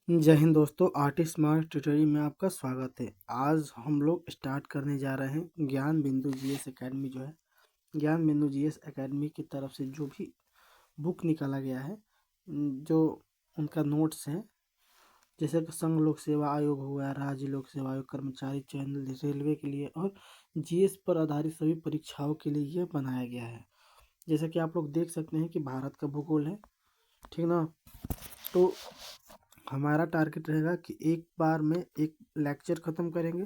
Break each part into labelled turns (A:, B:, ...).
A: जय हिंद दोस्तों, artist smart tutorial में आपका स्वागत है। आज हम लोग स्टार्ट करने जा रहे हैं ज्ञान बिंदु जीएस एकेडमी जो है, ज्ञान बिंदु जीएस एकेडमी की तरफ से जो भी बुक निकाला गया है, जो उनका नोट्स है, जैसे कि संघ लोक सेवा आयोग हुआ, राज्य लोक सेवा आयोग, कर्मचारी चयन, रेलवे के लिए और जीएस पर आधारित सभी परीक्षाओं के लिए यह बनाया गया है। जैसा कि आप लोग देख सकते हैं कि भारत का भूगोल है, ठीक ना। तो हमारा टारगेट रहेगा कि एक बार में एक लेक्चर ख़त्म करेंगे।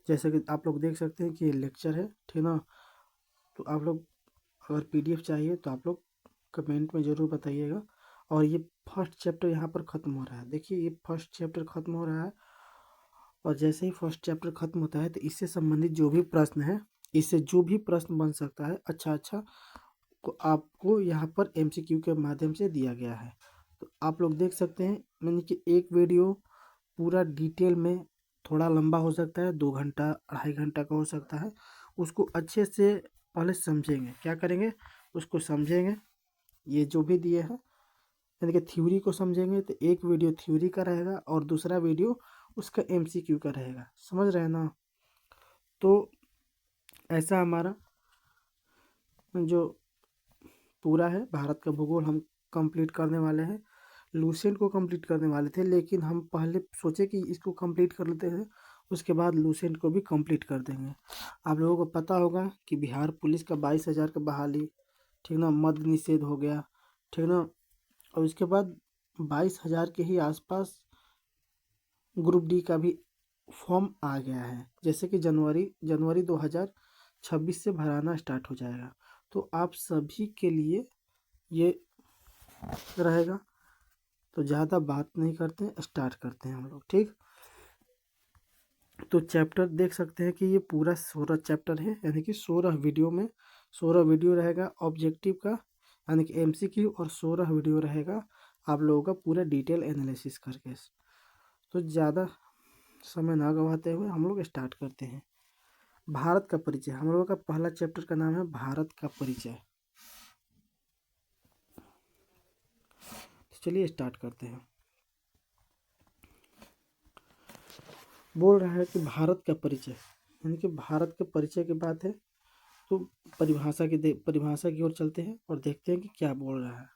A: जैसे कि आप लोग देख सकते हैं कि ये लेक्चर है, ठीक ना। तो आप लोग अगर पीडीएफ चाहिए तो आप लोग कमेंट में ज़रूर बताइएगा। और ये फर्स्ट चैप्टर यहाँ पर ख़त्म हो रहा है। देखिए, ये फर्स्ट चैप्टर ख़त्म हो रहा है और जैसे ही फर्स्ट चैप्टर ख़त्म होता है तो इससे संबंधित जो भी प्रश्न है, इससे जो भी प्रश्न बन सकता है अच्छा को आपको यहाँ पर एमसीक्यू के माध्यम से दिया गया है। तो आप लोग देख सकते हैं, मैंने कि एक वीडियो पूरा डिटेल में थोड़ा लंबा हो सकता है, 2 घंटा 2.5 घंटा का हो सकता है। उसको अच्छे से पहले समझेंगे, क्या करेंगे, उसको समझेंगे। ये जो भी दिए हैं यानी कि थ्योरी को समझेंगे तो एक वीडियो थ्योरी का रहेगा और दूसरा वीडियो उसका एमसीक्यू का रहेगा। समझ रहे हैं ना। तो ऐसा हमारा जो पूरा है भारत का भूगोल हम कंप्लीट करने वाले हैं। लूसेंट को कंप्लीट करने वाले थे, लेकिन हम पहले सोचे कि इसको कंप्लीट कर लेते हैं, उसके बाद लूसेंट को भी कंप्लीट कर देंगे। आप लोगों को पता होगा कि बिहार पुलिस का 22,000 का बहाली, ठीक ना, मद्य निषेध हो गया, ठीक ना। और उसके बाद 22,000 के ही आसपास ग्रुप डी का भी फॉर्म आ गया है। जैसे कि जनवरी 2026 से भराना स्टार्ट हो जाएगा। तो आप सभी के लिए ये रहेगा। तो ज़्यादा बात नहीं करते हैं, स्टार्ट करते हैं हम लोग, ठीक। तो चैप्टर देख सकते हैं कि ये पूरा 16 चैप्टर है, यानी कि 16 वीडियो में 16 वीडियो रहेगा ऑब्जेक्टिव का, यानी कि एमसीक्यू, और 16 वीडियो रहेगा आप लोगों का पूरा डिटेल एनालिसिस करके। तो ज़्यादा समय ना गवाते हुए हम लोग स्टार्ट करते हैं। भारत का परिचय, हम लोगों का पहला चैप्टर का नाम है भारत का परिचय। चलिए स्टार्ट करते हैं। बोल रहा है कि भारत का परिचय, यानी कि भारत के परिचय की बात है। तो परिभाषा की ओर चलते हैं और देखते हैं कि क्या बोल रहा है।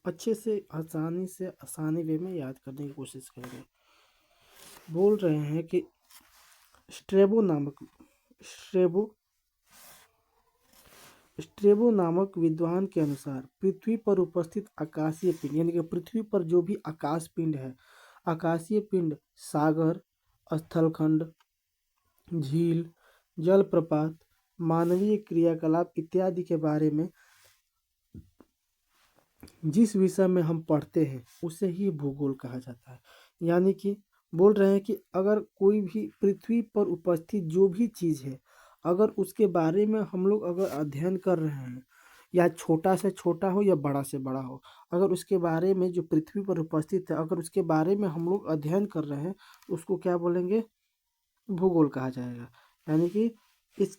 A: अच्छे से आसानी वे में याद करने की कोशिश करेंगे। बोल रहे हैं कि स्ट्रेबो नामक विद्वान के अनुसार पृथ्वी पर उपस्थित आकाशीय पिंड, यानी कि पृथ्वी पर जो भी आकाश पिंड है, आकाशीय पिंड, सागर, स्थलखंड, झील, जलप्रपात, मानवीय क्रियाकलाप इत्यादि के बारे में जिस विषय में हम पढ़ते हैं उसे ही भूगोल कहा जाता है। यानी कि बोल रहे हैं कि अगर कोई भी पृथ्वी पर उपस्थित जो भी चीज़ है, अगर उसके बारे में हम लोग अगर अध्ययन कर रहे हैं, या छोटा से छोटा हो या बड़ा से बड़ा हो, अगर उसके बारे में जो पृथ्वी पर उपस्थित है, अगर उसके बारे में हम लोग अध्ययन कर रहे हैं, उसको क्या बोलेंगे, भूगोल कहा जाएगा। यानी कि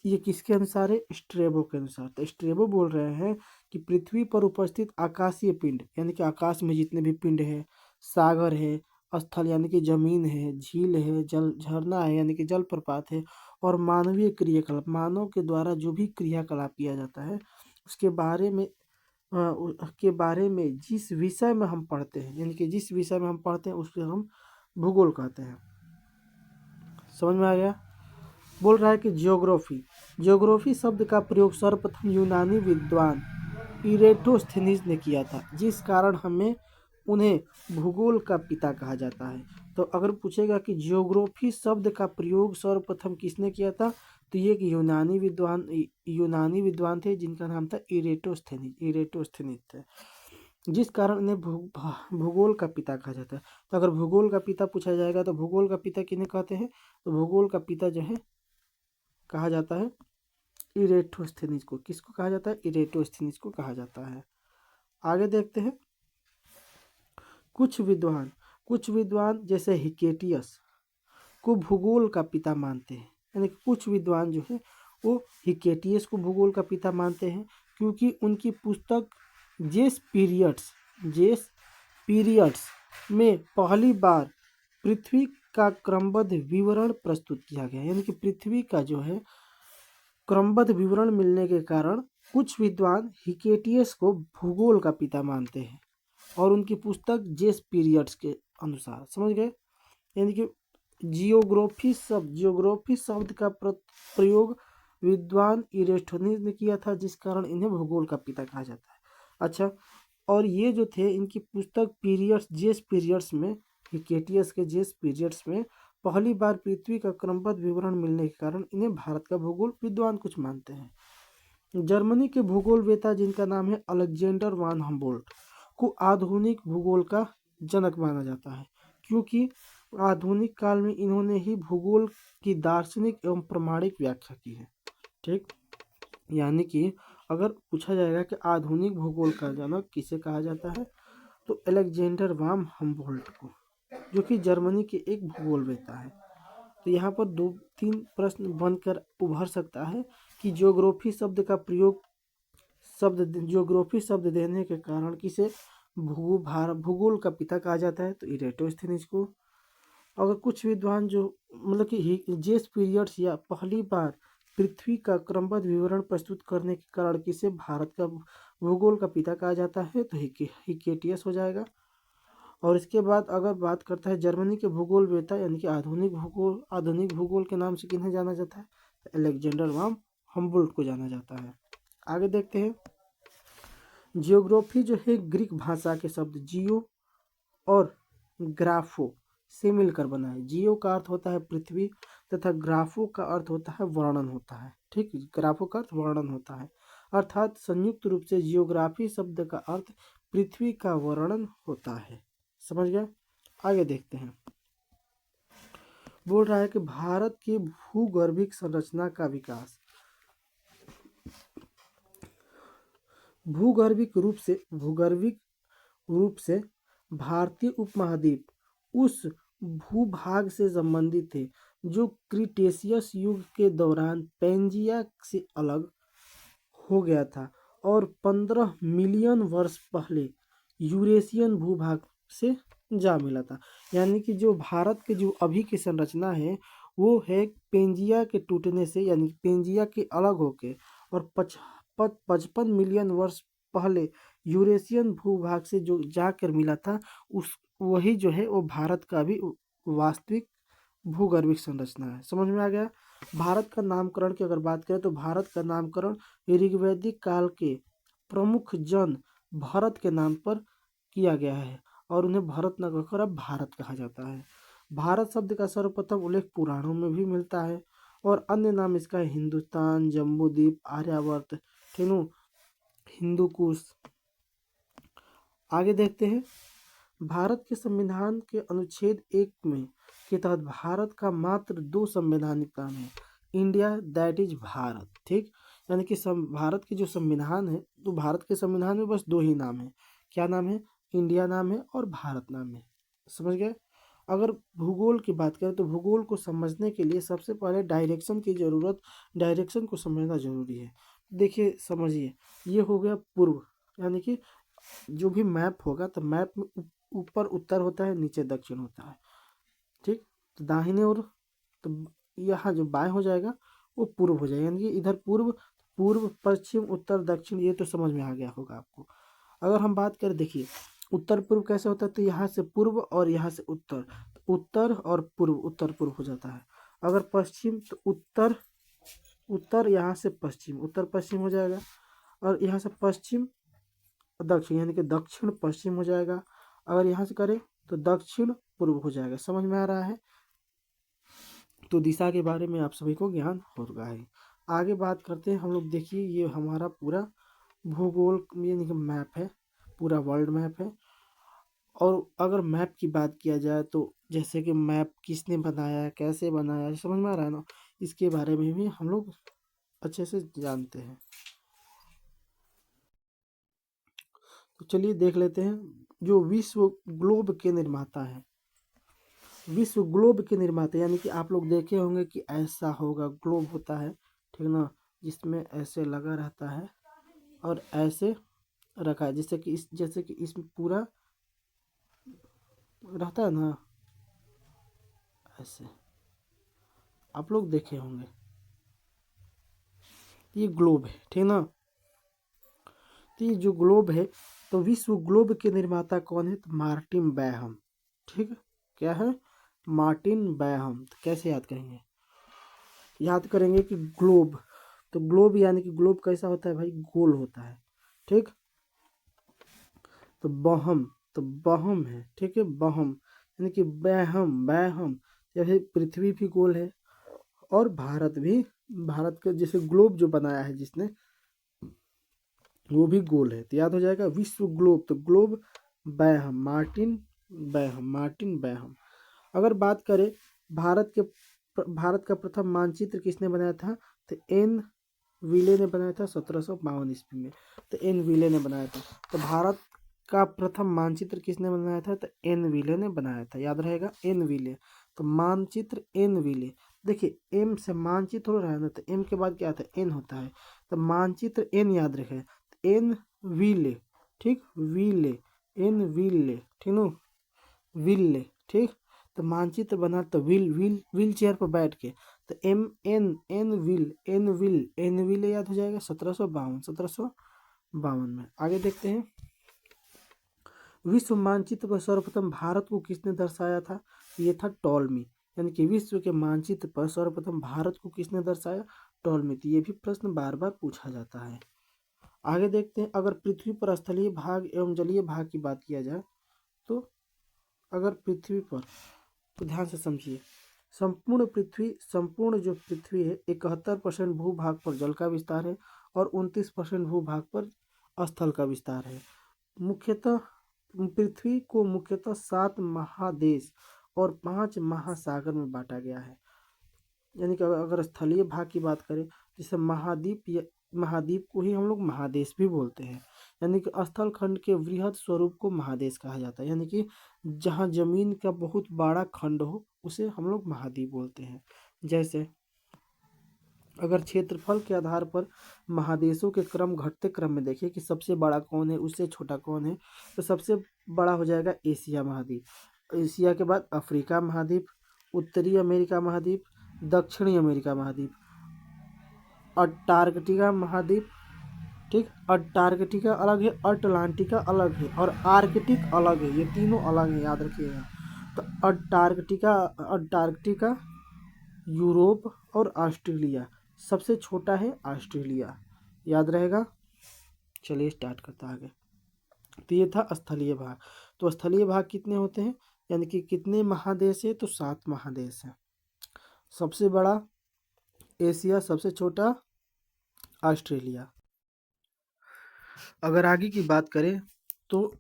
A: ये किसके अनुसार है, स्ट्रेबो के अनुसार। तो स्ट्रेबो बोल रहे हैं कि पृथ्वी पर उपस्थित आकाशीय पिंड, यानी कि आकाश में जितने भी पिंड है, सागर है, स्थल यानी कि जमीन है, झील है, जल झरना है यानी कि जलप्रपात है, और मानवीय क्रियाकलाप, मानव के द्वारा जो भी क्रियाकलाप किया जाता है उसके बारे में जिस विषय में हम पढ़ते हैं, यानी कि जिस विषय में हम पढ़ते हैं उसको हम भूगोल कहते हैं। समझ में आ गया। बोल रहा है कि जियोग्राफी शब्द का प्रयोग सर्वप्रथम यूनानी विद्वान इरेटोस्थेनीज ने किया था, जिस कारण हमें उन्हें भूगोल का पिता कहा जाता है। तो अगर पूछेगा कि जियोग्राफी शब्द का प्रयोग सर्वप्रथम किसने किया था, तो ये एक यूनानी विद्वान थे जिनका नाम था इरेटोस्थेनीज थे, जिस कारण उन्हें भूगोल का पिता कहा जाता है। तो अगर भूगोल का पिता पूछा जाएगा तो भूगोल का पिता किन्हें कहते हैं, तो भूगोल का पिता जो है कहा जाता है इरेटोस्थेनीज को। किसको कहा जाता है, इरेटोस्थेनीज को कहा जाता है। आगे देखते हैं। कुछ विद्वान जैसे हिकेटियस को भूगोल का पिता मानते हैं, यानी कि कुछ विद्वान जो है वो हिकेटियस को भूगोल का पिता मानते हैं, क्योंकि उनकी पुस्तक जेस पीरियड्स में पहली बार पृथ्वी का क्रमबद्ध विवरण प्रस्तुत किया गया। यानी कि पृथ्वी का जो है क्रमबद्ध विवरण मिलने के कारण कुछ विद्वान हिकेटियस को भूगोल का पिता मानते हैं और उनकी पुस्तक जेस पीरियड्स के अनुसार, समझ गए। यानी कि जियोग्राफी शब्द का प्रयोग विद्वान इरेस्टोनिस ने किया था, जिस कारण इन्हें भूगोल का पिता कहा जाता है। अच्छा, और ये जो थे इनकी पुस्तक पीरियड्स जेस पीरियड्स में, हिकेटियस के जेस पीरियड्स में पहली बार पृथ्वी का क्रमबद्ध विवरण मिलने के कारण इन्हें भारत का भूगोल विद्वान कुछ मानते हैं। जर्मनी के भूगोलवेता जिनका नाम है अलेक्जेंडर वान हम्बोल्ट को आधुनिक भूगोल का जनक माना जाता है, क्योंकि आधुनिक काल में इन्होंने ही भूगोल की दार्शनिक एवं प्रमाणिक व्याख्या की है। ठीक, यानी कि अगर पूछा जाएगा कि आधुनिक भूगोल का जनक किसे कहा जाता है, तो अलेक्जेंडर वान हम्बोल्ट को, जो कि जर्मनी के एक भूगोलवेता है। तो यहाँ पर 2-3 प्रश्न बनकर उभर सकता है कि ज्योग्राफी शब्द देने के कारण किसे भूगोल का पिता कहा जाता है, तो इरेटोस्थेनिस को। अगर कुछ विद्वान जो मतलब कि जेस पीरियड्स या पहली बार पृथ्वी का क्रमबद्ध विवरण प्रस्तुत करने के कारण किसे भारत का भूगोल का पिता कहा जाता है, तो हिकेटियस हो जाएगा। और इसके बाद अगर बात करता है जर्मनी के भूगोलवेता यानी कि आधुनिक भूगोल के नाम से किन्हें जाना जाता है, अलेक्जेंडर वान हम्बोल्ट को जाना जाता है। आगे देखते हैं। जियोग्राफी जो है ग्रीक भाषा के शब्द जियो और ग्राफो से मिलकर बना है। जियो का अर्थ होता है पृथ्वी तथा ग्राफो का अर्थ होता है वर्णन होता है। ठीक, ग्राफो का अर्थ वर्णन होता है, अर्थात संयुक्त रूप से जियोग्राफी शब्द का अर्थ पृथ्वी का वर्णन होता है। समझ गए। आगे देखते हैं। बोल रहा है कि भारत की भूगर्भिक संरचना का विकास भूगर्भिक रूप से भारतीय उपमहाद्वीप उस भूभाग से संबंधित है जो क्रीटेशियस युग के दौरान पैंजिया से अलग हो गया था और 15 मिलियन वर्ष पहले यूरेशियन भूभाग से जा मिला था। यानी कि जो भारत के जो अभी की संरचना है वो है पेंजिया के टूटने से, यानी पेंजिया के अलग होके और 55 मिलियन वर्ष पहले यूरेशियन भूभाग से जो जाकर मिला था, उस वही जो है वो भारत का भी वास्तविक भूगर्भिक संरचना है। समझ में आ गया। भारत का नामकरण की अगर बात करें तो भारत का नामकरण ऋग्वैदिक काल के प्रमुख जन भरत के नाम पर किया गया है और उन्हें भरत न कहकर अब भारत कहा जाता है। भारत शब्द का सर्वप्रथम उल्लेख पुराणों में भी मिलता है और अन्य नाम इसका है हिंदुस्तान, जम्बूद्वीप, आर्यावर्त, हिंदूकुश। आगे देखते हैं। भारत के संविधान के अनुच्छेद 1 में के तहत भारत का मात्र 2 संवैधानिक नाम है, इंडिया दैट इज भारत। ठीक, यानी कि भारत की जो संविधान है, तो भारत के संविधान में बस 2 ही नाम है। क्या नाम है? इंडिया नाम है और भारत नाम है। समझ गए। अगर भूगोल की बात करें तो भूगोल को समझने के लिए सबसे पहले डायरेक्शन को समझना जरूरी है। देखिए समझिए, ये हो गया पूर्व, यानी कि जो भी मैप होगा तो मैप में ऊपर उत्तर होता है, नीचे दक्षिण होता है। ठीक, तो दाहिने और तो यहाँ जो बाएं हो जाएगा वो पूर्व हो जाएगा, यानी कि इधर पूर्व पश्चिम उत्तर दक्षिण, ये तो समझ में आ गया होगा आपको। अगर हम बात करें, देखिए उत्तर पूर्व कैसे होता है, तो यहाँ से पूर्व और यहाँ से उत्तर, उत्तर और पूर्व, उत्तर पूर्व हो जाता है। अगर पश्चिम तो उत्तर यहाँ से पश्चिम, उत्तर पश्चिम हो जाएगा और यहाँ से पश्चिम दक्षिण, यानी कि दक्षिण पश्चिम हो जाएगा। अगर यहाँ से करें तो दक्षिण पूर्व हो जाएगा। समझ में आ रहा है। तो दिशा के बारे में आप सभी को ज्ञान हो रहा है। आगे बात करते हैं हम लोग। देखिए ये हमारा पूरा भूगोल यानी कि मैप है, पूरा वर्ल्ड मैप है। और अगर मैप की बात किया जाए तो जैसे कि मैप किसने बनाया है, कैसे बनाया है, समझ में आ रहा है ना, इसके बारे में भी हम लोग अच्छे से जानते हैं। तो चलिए देख लेते हैं। जो विश्व ग्लोब के निर्माता है, विश्व ग्लोब के निर्माता, यानी कि आप लोग देखे होंगे कि ऐसा होगा, ग्लोब होता है, ठीक ना, जिसमें ऐसे लगा रहता है और ऐसे रखा है, जैसे कि इसमें पूरा रहता है ना, ऐसे आप लोग देखे होंगे। ये ग्लोब है, ठीक ना। तो ये जो ग्लोब है, तो विश्व ग्लोब के निर्माता कौन है? तो मार्टिन बैहम। ठीक है, क्या है? मार्टिन बैहम। तो कैसे याद करेंगे? याद करेंगे कि ग्लोब, तो ग्लोब यानी कि ग्लोब कैसा होता है भाई? गोल होता है। ठीक, तो बहम, तो बहम है, ठीक है, बहम यानी कि बैहम, बैहम। जैसे पृथ्वी भी गोल है और भारत भी, भारत का जैसे ग्लोब जो बनाया है जिसने, वो भी गोल है। तो याद हो जाएगा विश्व ग्लोब, तो ग्लोब बैहम, मार्टिन बैहम, मार्टिन बैहम। अगर बात करें भारत का प्रथम मानचित्र किसने बनाया था? तो एन विले ने बनाया था 1752 ईस्वी में। तो एन विले ने बनाया था। तो भारत का प्रथम मानचित्र किसने बनाया था? तो एन विले ने बनाया था, याद रहेगा, एन विले। तो मानचित्र एन विले। देखिए एम से मानचित्र हो रहा है ना, तो एम के बाद क्या आता है? एन होता है। तो मानचित्र एन याद रखे, एन विले, ठीक, विले, एन विले, ठीक नो, विले, ठीक। तो मानचित्र बना, तो व्हील चेयर पर बैठ के, तो M N N will, N will, N will याद हो जाएगा। 1752 में। आगे देखते हैं, विश्व मानचित्र पर सर्वप्रथम भारत को किसने दर्शाया था? ये था टॉलमी। यानी कि विश्व के मानचित्र पर सर्वप्रथम भारत को किसने दर्शाया? टॉलमी। तो ये भी प्रश्न बार बार पूछा जाता है। आगे देखते हैं, अगर पृथ्वी पर स्थलीय भाग एवं जलीय भाग की बात किया जाए, तो अगर पृथ्वी पर, तो ध्यान से समझिए, संपूर्ण जो पृथ्वी है, 71% भूभाग पर जल का विस्तार है और 29% भूभाग पर स्थल का विस्तार है। मुख्यतः पृथ्वी को मुख्यतः 7 महादेश और 5 महासागर में बांटा गया है। यानी कि अगर स्थलीय भाग की बात करें, जैसे महाद्वीप, या महाद्वीप को ही हम लोग महादेश भी बोलते हैं। यानी कि स्थल खंड के वृहद स्वरूप को महादेश कहा जाता है। यानी कि जहाँ जमीन का बहुत बड़ा खंड हो, उसे हम लोग महाद्वीप बोलते हैं। जैसे अगर क्षेत्रफल के आधार पर महादेशों के क्रम घटते क्रम में देखें कि सबसे बड़ा कौन है, उससे छोटा कौन है, तो सबसे बड़ा हो जाएगा एशिया महाद्वीप। एशिया के बाद अफ्रीका महाद्वीप, उत्तरी अमेरिका महाद्वीप, दक्षिणी अमेरिका महाद्वीप, अंटार्कटिका महाद्वीप, ठीक, अंटार्कटिका अलग है, अटलांटिका अलग है और आर्कटिक अलग है। ये तीनों अलग है, याद रखिएगा। तो अंटार्कटिका, अंटार्कटिका, यूरोप और ऑस्ट्रेलिया। सबसे छोटा है ऑस्ट्रेलिया, याद रहेगा। चलिए स्टार्ट करता है आगे। तो ये था स्थलीय भाग। तो स्थलीय भाग कितने होते हैं, यानी कि कितने महादेश है? तो 7 महादेश है। सबसे बड़ा एशिया, सबसे छोटा ऑस्ट्रेलिया। अगर आगे की बात करें, तो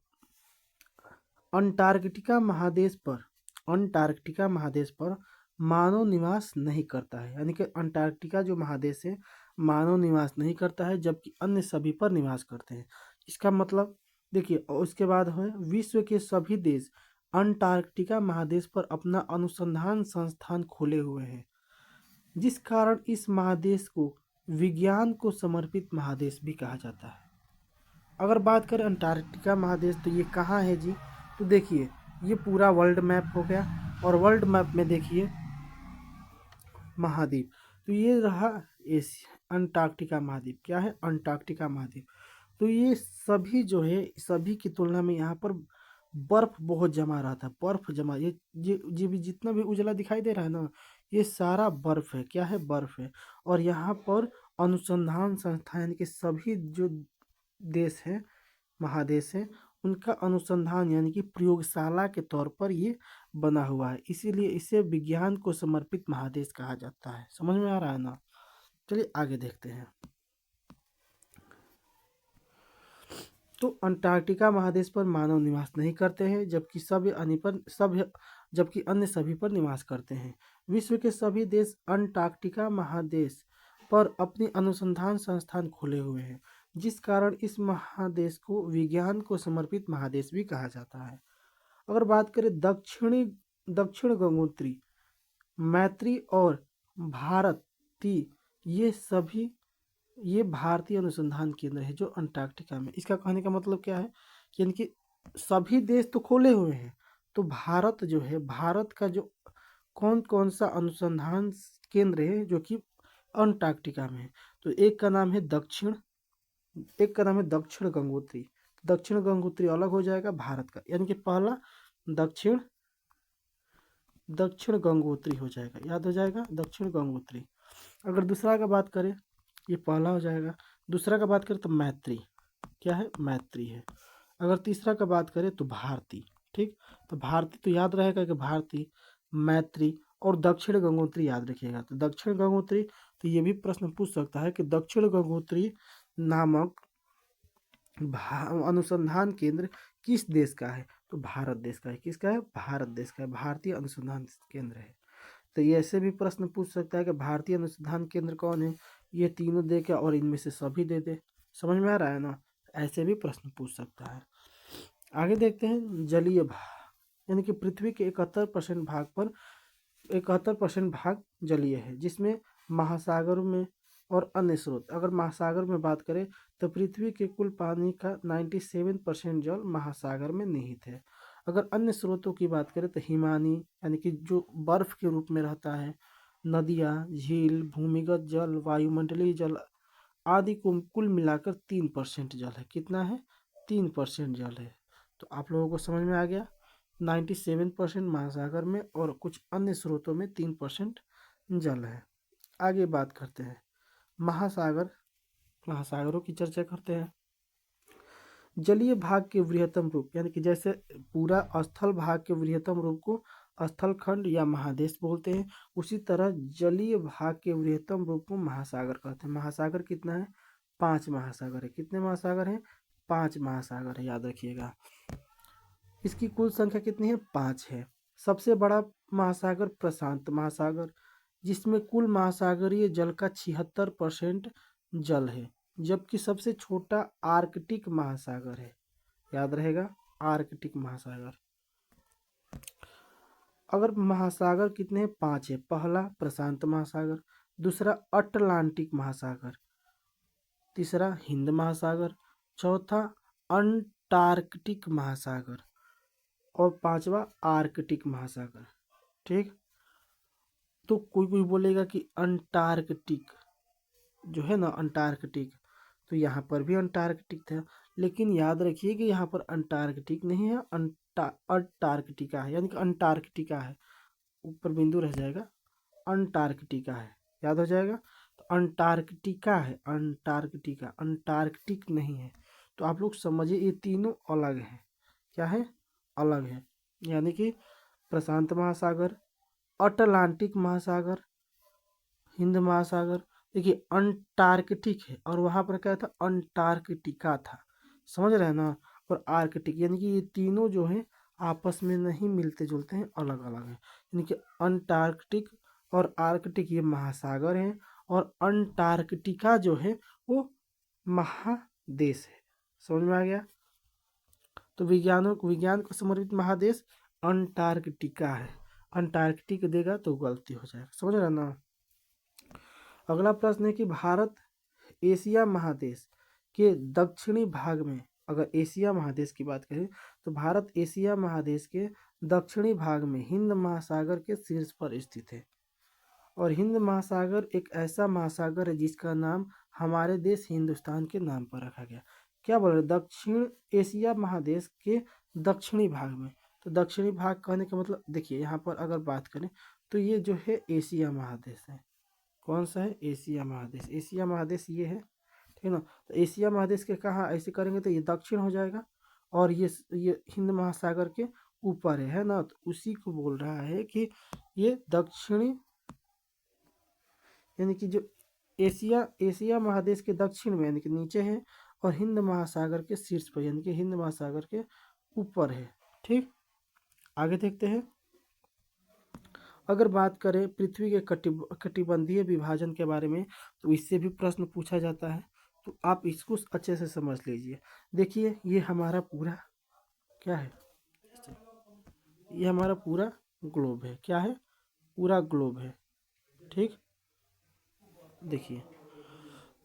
A: अंटार्कटिका महादेश पर, अंटार्कटिका महादेश पर मानव निवास नहीं करता है। यानी कि अंटार्कटिका जो महादेश है, मानव निवास नहीं करता है, जबकि अन्य सभी पर निवास करते हैं। इसका मतलब देखिए, और उसके बाद है विश्व के सभी देश अंटार्कटिका महादेश पर अपना अनुसंधान संस्थान खोले हुए हैं, जिस कारण इस महादेश को विज्ञान को समर्पित महादेश भी कहा जाता है। अगर बात करें अंटार्कटिका महादेश, तो ये कहाँ है जी? तो देखिए, ये पूरा वर्ल्ड मैप हो गया और वर्ल्ड मैप में देखिए महाद्वीप, तो ये रहा एशिया, अंटार्कटिका महाद्वीप। क्या है? अंटार्कटिका महाद्वीप। तो ये सभी जो है, सभी की तुलना में यहाँ पर बर्फ बहुत जमा रहा था, बर्फ जमा, ये भी जितना भी उजला दिखाई दे रहा है ना, ये सारा बर्फ है। क्या है? बर्फ है। और यहाँ पर अनुसंधान संस्थान, यानी कि सभी जो देश हैं, महादेश हैं, उनका अनुसंधान यानी कि प्रयोगशाला के तौर पर ये बना हुआ है, इसीलिए इसे विज्ञान को समर्पित महादेश कहा जाता है। समझ में आ रहा है ना? चलिए आगे देखते हैं। तो अंटार्कटिका महादेश पर मानव निवास नहीं करते हैं, जबकि अन्य सभी पर निवास करते हैं। विश्व के सभी देश अंटार्कटिका महादेश पर अपने अनुसंधान संस्थान खोले हुए हैं, जिस कारण इस महादेश को विज्ञान को समर्पित महादेश भी कहा जाता है। अगर बात करें दक्षिण गंगोत्री, मैत्री और भारती, ये सभी, ये भारतीय अनुसंधान केंद्र है जो अंटार्कटिका में। इसका कहने का मतलब क्या है? यानी कि सभी देश तो खोले हुए हैं, तो भारत जो है, भारत का जो कौन कौन सा अनुसंधान केंद्र है जो कि अंटार्कटिका में है? तो एक का नाम है दक्षिण गंगोत्री। दक्षिण गंगोत्री अलग हो जाएगा भारत का, यानी कि पहला दक्षिण दक्षिण गंगोत्री हो जाएगा, याद हो जाएगा, दक्षिण गंगोत्री। अगर दूसरा का बात करें, ये पहला हो जाएगा। दूसरा का बात करें तो मैत्री, क्या है, मैत्री है। अगर तीसरा का बात करें तो भारती। ठीक, तो भारती तो याद रहेगा कि भारती, मैत्री और दक्षिण गंगोत्री याद रखिएगा। तो दक्षिण गंगोत्री, तो ये भी प्रश्न पूछ सकता है कि दक्षिण गंगोत्री नामक अनुसंधान केंद्र किस देश का है? तो भारत देश का है। किसका है? भारत देश का है, भारतीय अनुसंधान केंद्र है। तो ये ऐसे भी प्रश्न पूछ सकता है कि भारतीय अनुसंधान केंद्र कौन है? ये तीनों दे के और इनमें से सभी दे दे। समझ में आ रहा है ना? ऐसे भी प्रश्न पूछ सकता है। आगे देखते हैं, जलीय भाग, यानी कि पृथ्वी के 71% भाग जलीय है, जिसमें महासागरों में और अन्य स्रोत। अगर महासागर में बात करें तो पृथ्वी के कुल पानी का 97% जल महासागर में निहित है। अगर अन्य स्रोतों की बात करें तो हिमानी, यानी कि जो बर्फ के रूप में रहता है, नदियाँ, झील, भूमिगत जल, वायुमंडलीय जल आदि को कुल मिलाकर 3% जल है। कितना है? 3% जल है। तो आप लोगों को समझ में आ गया, 97% महासागर में और कुछ अन्य स्रोतों में 3% जल है। आगे बात करते हैं महासागरों की चर्चा करते हैं। जलीय भाग के वृहत्तम रूप, यानी कि जैसे पूरा स्थल भाग के वृहत्तम रूप को स्थल खंड या महादेश बोलते हैं, उसी तरह जलीय भाग के वृहत्तम रूप को महासागर कहते हैं। महासागर कितना है? 5 महासागर है। कितने महासागर हैं? 5 महासागर है, याद रखिएगा। इसकी कुल संख्या कितनी है? 5 है। सबसे बड़ा महासागर प्रशांत महासागर, जिसमें कुल महासागरीय जल का 76% जल है, जबकि सबसे छोटा आर्कटिक महासागर है। याद रहेगा, आर्कटिक महासागर। अगर महासागर कितने हैं? 5 है। पहला प्रशांत महासागर, दूसरा अटलांटिक महासागर, तीसरा हिंद महासागर, चौथा अंटार्कटिक महासागर और पांचवा आर्कटिक महासागर। ठीक, तो कोई कोई बोलेगा कि अंटार्कटिक जो है ना, अंटार्कटिक, तो यहाँ पर भी अंटार्कटिक था, लेकिन याद रखिए कि यहाँ पर अंटार्कटिक नहीं है, अंटार्कटिका है, यानी कि अंटार्कटिका है, ऊपर बिंदु रह जाएगा, अंटार्कटिका है, याद हो जाएगा। तो अंटार्कटिका है, अंटार्कटिका, अंटार्कटिक नहीं है। तो आप लोग समझिए ये तीनों अलग है। क्या है? अलग है, यानी कि प्रशांत महासागर, अटलांटिक महासागर, हिंद महासागर। देखिए अंटार्कटिक है और वहाँ पर क्या था? अंटार्कटिका था। समझ रहे हैं ना? और आर्कटिक, यानी कि ये तीनों जो है आपस में नहीं मिलते जुलते हैं, अलग अलग है। यानी कि अंटार्कटिक और आर्कटिक ये महासागर हैं और अंटार्कटिका जो है वो महादेश है। समझ में आ गया? तो विज्ञान को समर्पित महादेश अंटार्कटिका है। अंटार्कटिक देगा तो गलती हो जाएगा। समझ रहे ना? अगला प्रश्न है कि भारत एशिया महादेश के दक्षिणी भाग में, अगर एशिया महादेश की बात करें तो भारत एशिया महादेश के दक्षिणी भाग में हिंद महासागर के शीर्ष पर स्थित है। और हिंद महासागर एक ऐसा महासागर है जिसका नाम हमारे देश हिंदुस्तान के नाम पर रखा गया। क्या बोल रहे? दक्षिण एशिया महादेश के दक्षिणी भाग में। तो दक्षिणी भाग कहने का मतलब, देखिए यहाँ पर अगर बात करें तो ये जो है एशिया महादेश है। कौन सा है? एशिया महादेश। एशिया महादेश ये है, ठीक ना? तो एशिया महादेश के कहाँ ऐसे करेंगे तो ये दक्षिण हो जाएगा और ये हिंद महासागर के ऊपर है ना? तो उसी को बोल रहा है कि ये दक्षिणी, यानी कि जो एशिया महादेश के दक्षिण में, यानी कि नीचे है, और हिंद महासागर के शीर्ष पर, यानी कि हिंद महासागर के ऊपर है। ठीक, आगे देखते हैं। अगर बात करें पृथ्वी के कटिबंधीय विभाजन के बारे में तो इससे भी प्रश्न पूछा जाता है, तो आप इसको अच्छे से समझ लीजिए। देखिए ये हमारा पूरा क्या है? ये हमारा पूरा ग्लोब है। क्या है? पूरा ग्लोब है। ठीक, देखिए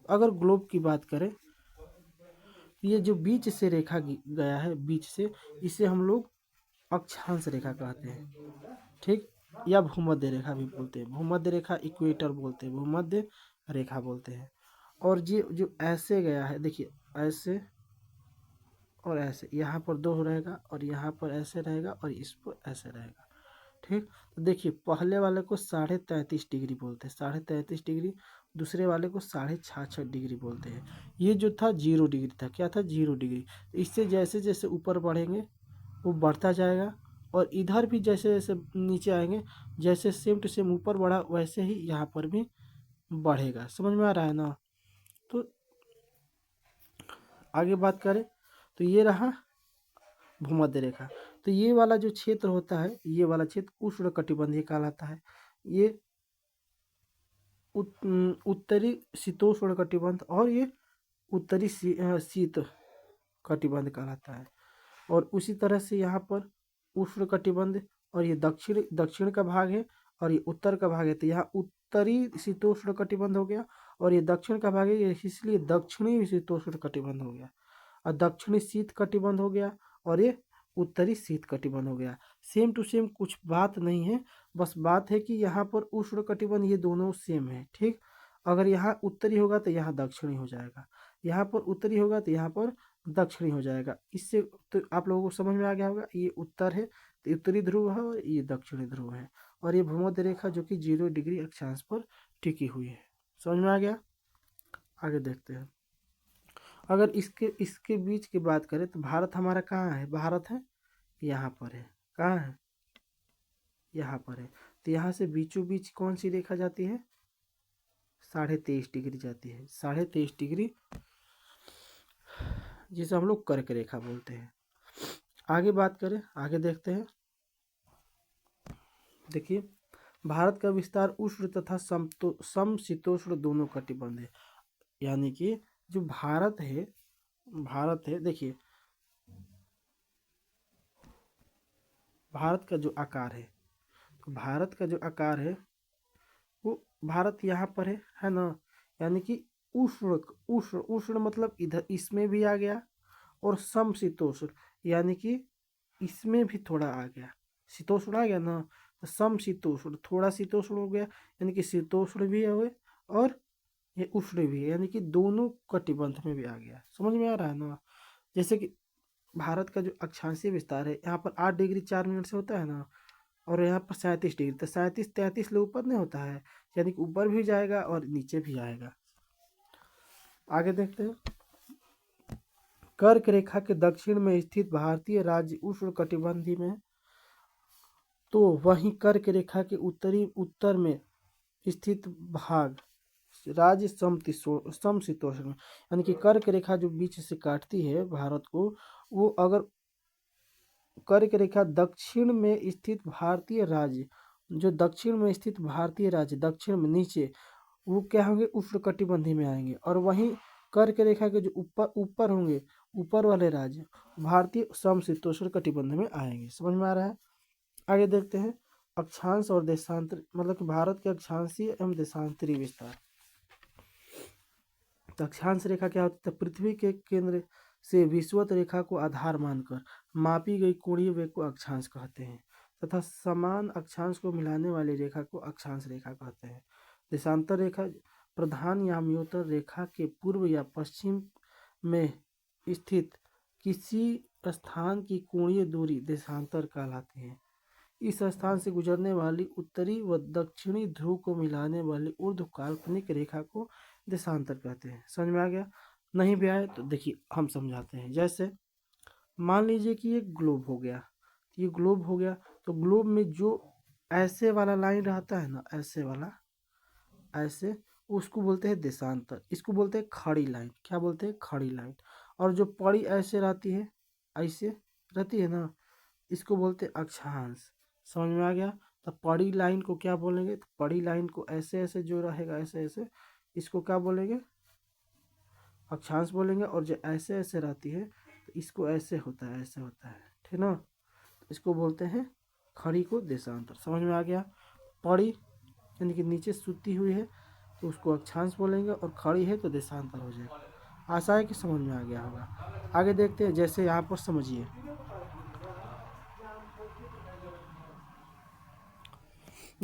A: अगर ग्लोब की बात करें, ये जो बीच से रेखा गया है, बीच से, इसे हम लोग अक्षांश रेखा कहते हैं, ठीक। या भूमध्य रेखा भी बोलते हैं, भूमध्य रेखा इक्वेटर बोलते हैं, भूमध्य रेखा बोलते हैं। और ये जो ऐसे गया है, देखिए ऐसे और ऐसे, यहाँ पर दो रहेगा और यहाँ पर ऐसे रहेगा और इस पर ऐसे रहेगा, ठीक। तो देखिए पहले वाले को 33.5 डिग्री बोलते हैं, 33.5 डिग्री। दूसरे वाले को 66.5 डिग्री बोलते हैं। ये जो था 0 डिग्री था, क्या था 0 डिग्री। तो इससे जैसे जैसे ऊपर बढ़ेंगे वो बढ़ता जाएगा, और इधर भी जैसे जैसे नीचे आएंगे, जैसे सेम टू सेम ऊपर बढ़ा वैसे ही यहाँ पर भी बढ़ेगा। समझ में आ रहा है ना। तो आगे बात करें तो ये रहा भूमध्य रेखा। तो ये वाला जो क्षेत्र होता है, ये वाला क्षेत्र उष्ण कटिबंधीय कहलाता है। ये उत्तरी शीतोष्ण कटिबंध और ये उत्तरी शीत कटिबंध कहलाता है। और उसी तरह से यहाँ पर उष्ण कटिबंध, और ये दक्षिण दक्षिण का भाग है और ये उत्तर का भाग है। तो यहाँ उत्तरी शीतोष्ण कटिबंध हो गया, और ये दक्षिण का भाग है, ये इसलिए दक्षिणी शीतोष्ण कटिबंध हो गया। और दक्षिणी शीत कटिबंध हो गया, और ये उत्तरी शीत कटिबंध हो गया। सेम टू सेम, कुछ बात नहीं है, बस बात है कि यहाँ पर उष्ण कटिबंध ये दोनों सेम है, ठीक। अगर यहाँ उत्तरी होगा तो यहाँ दक्षिणी हो जाएगा, यहाँ पर उत्तरी होगा तो यहाँ पर दक्षिणी हो जाएगा। इससे तो आप लोगों को समझ में आ गया होगा, ये उत्तर है तो उत्तरी ध्रुव है और ये दक्षिणी ध्रुव है, और ये भूमध्य रेखा जो कि 0 डिग्री अक्षांश पर टिकी हुई है। समझ में आ गया। आगे देखते हैं। अगर इसके इसके बीच की बात करें तो भारत हमारा कहाँ है, भारत है यहाँ पर है। कहाँ है, यहाँ पर है। तो यहाँ से बीचों बीच कौन सी रेखा जाती है, 23.5 डिग्री जाती है, 23.5 डिग्री, जिसे हम लोग कर्क रेखा बोलते हैं। आगे बात करें, आगे देखते हैं। देखिए भारत का विस्तार उष्ण तथा समशीतोष्ण दोनों कटिबंध है। यानी कि जो भारत है, देखिए भारत का जो आकार है, तो भारत का जो आकार है वो भारत यहाँ पर है ना। यानी कि उष्ण उष्ण उष्ण मतलब इधर इसमें भी आ गया, और समशीतोष्ण यानी कि इसमें भी थोड़ा आ गया। शीतोष्ण आ गया ना, तो समशीतोष्ण थोड़ा शीतोष्ण हो गया, यानी कि शीतोष्ण भी है और ये उष्ण भी है, यानी कि दोनों कटिबंध में भी आ गया। समझ में आ रहा है ना। जैसे कि भारत का जो अक्षांशीय विस्तार है, यहाँ पर 8 डिग्री 4 मिनट से होता है ना, और यहाँ पर 37 डिग्री, तो 37 33 ले ऊपर नहीं होता है, यानी कि ऊपर भी जाएगा और नीचे भी आएगा। आगे देखते हैं। कर्क रेखा के दक्षिण में स्थित भारतीय राज्य उष्ण कटिबंधी में, तो वहीं कर्क रेखा के उत्तर में स्थित भाग राज्य समशीतोष्ण, यानी कि कर्क रेखा जो बीच से काटती है भारत को, वो अगर कर्क रेखा दक्षिण में स्थित भारतीय राज्य, जो दक्षिण में स्थित भारतीय राज्य दक्षिण में नीचे, वो क्या होंगे, उष्ण कटिबंधी में आएंगे। और वहीं कर्क रेखा के जो ऊपर ऊपर होंगे, ऊपर वाले राज्य भारतीय समशीतोष्ण कटिबंध में आएंगे। समझ में आ रहा है। आगे देखते हैं। अक्षांश और देशांतर, मतलब कि भारत के अक्षांशीय एवं देशांतरी विस्तार। तो अक्षांश रेखा क्या होती है, पृथ्वी के केंद्र से विषुवत रेखा को आधार मानकर मापी गई कोणीय वेग को अक्षांश कहते हैं, तथा समान अक्षांश को मिलाने वाली रेखा को अक्षांश रेखा कहते हैं। देशांतर रेखा प्रधान याम्योत्तर रेखा के पूर्व या पश्चिम में स्थित किसी स्थान की कोणीय दूरी देशांतर कहलाती है। इस स्थान से गुजरने वाली उत्तरी व दक्षिणी ध्रुव को मिलाने वाली ऊर्ध्व काल्पनिक रेखा को देशांतर कहते हैं। समझ में आ गया। नहीं भी आए तो देखिए हम समझाते हैं। जैसे मान लीजिए कि ये ग्लोब हो गया, ये ग्लोब हो गया, तो ग्लोब में जो ऐसे वाला लाइन रहता है ना, ऐसे वाला, ऐसे, उसको बोलते हैं देशांतर। इसको बोलते हैं खड़ी लाइन। क्या बोलते हैं, खड़ी लाइन। और जो पड़ी ऐसे रहती है, ऐसे रहती है ना, इसको बोलते हैं अक्षांश। समझ में आ गया। तो पड़ी लाइन को क्या बोलेंगे, तो पड़ी लाइन को ऐसे ऐसे जो रहेगा, ऐसे ऐसे, इसको क्या बोलेंगे, अक्षांश बोलेंगे। और जो ऐसे ऐसे रहती है तो इसको ऐसे होता है, ऐसे होता है, ठीक ना, तो इसको बोलते हैं खड़ी को देशांतर। समझ में आ गया। पड़ी यानी कि नीचे सूती हुई है तो उसको अक्षांश बोलेंगे, और खड़ी है तो देशांतर हो जाएगा। आशा है कि समझ में आ गया होगा। आगे देखते हैं। जैसे यहाँ पर समझिए,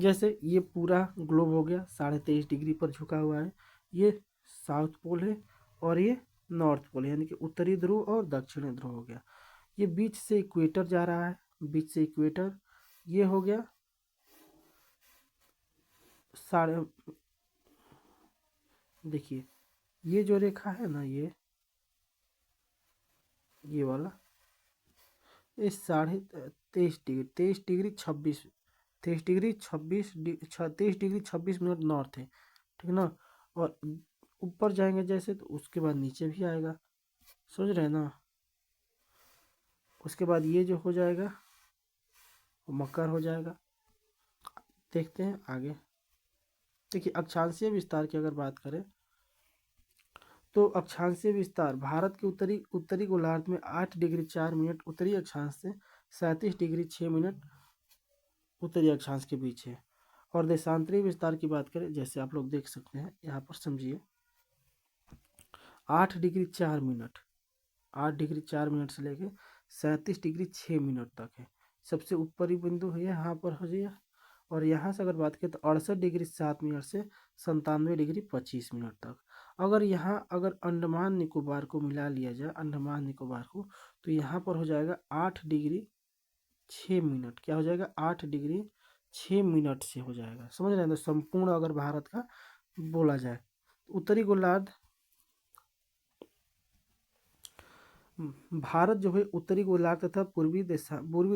A: जैसे ये पूरा ग्लोब हो गया 23.5 डिग्री पर झुका हुआ है, ये साउथ पोल है और ये नॉर्थ पोल है, यानी कि उत्तरी ध्रुव और दक्षिणी ध्रुव हो गया। ये बीच से इक्वेटर जा रहा है, बीच से इक्वेटर, ये हो गया साढ़े, देखिए ये जो रेखा है ना, ये वाला, ये 23.5 degree, 23 degree 26, 23 degree 26 minute north है, ठीक ना। और ऊपर जाएंगे जैसे तो उसके बाद नीचे भी आएगा, समझ रहे हैं ना। उसके बाद ये जो हो जाएगा वो मकर हो जाएगा। देखते हैं आगे। देखिए अक्षांशीय विस्तार की अगर बात करें तो अक्षांशीय विस्तार भारत के उत्तरी उत्तरी गोलार्ध में 8 डिग्री 4 मिनट उत्तरी अक्षांश से 37 डिग्री 6 मिनट उत्तरी अक्षांश के बीच है। और देशांतरी विस्तार की बात करें, जैसे आप लोग देख सकते हैं यहाँ पर, समझिए 8 डिग्री 4 मिनट, 8 डिग्री 4 मिनट से लेके 37 डिग्री 6 मिनट तक है। सबसे ऊपरी बिंदु है यहाँ पर हो जाए। और यहाँ से अगर बात करें तो 68 डिग्री 7 मिनट से 97 डिग्री 25 मिनट तक। अगर यहाँ अगर अंडमान निकोबार को मिला लिया जाए, अंडमान निकोबार को, तो यहाँ पर हो जाएगा 8 डिग्री 6 मिनट। क्या हो जाएगा? 8 डिग्री 6 मिनट से हो जाएगा, समझ रहे हैं। तो संपूर्ण अगर भारत का बोला जाए, उत्तरी गोलार्ध, भारत जो है उत्तरी गोलार्ध तथा पूर्वी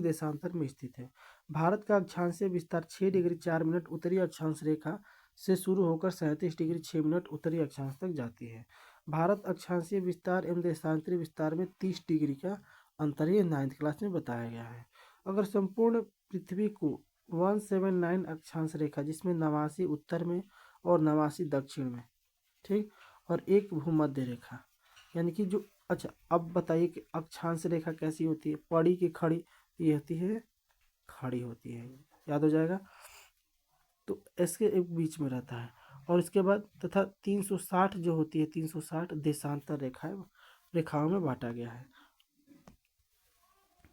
A: देशांतर में स्थित है। भारत का अक्षांशीय विस्तार 6 डिग्री 4 मिनट उत्तरी अक्षांश रेखा से शुरू होकर 37 डिग्री 6 मिनट उत्तरी अक्षांश तक जाती है। भारत अक्षांशीय विस्तार एवं देशांतरी विस्तार में 30 डिग्री का अंतर ये 9th क्लास में बताया गया है। अगर संपूर्ण पृथ्वी को 179 अक्षांश रेखा, जिसमें 89 उत्तर में और 89 दक्षिण में, ठीक, और एक भूमध्य रेखा, यानी कि जो, अच्छा अब बताइए कि अक्षांश रेखा कैसी होती है? पड़ी की खड़ी? ये होती है खड़ी होती है, याद हो जाएगा। तो इसके एक बीच में रहता है। और इसके बाद तथा 360 जो होती है, 360 देशांतर रेखाओं में बांटा गया है।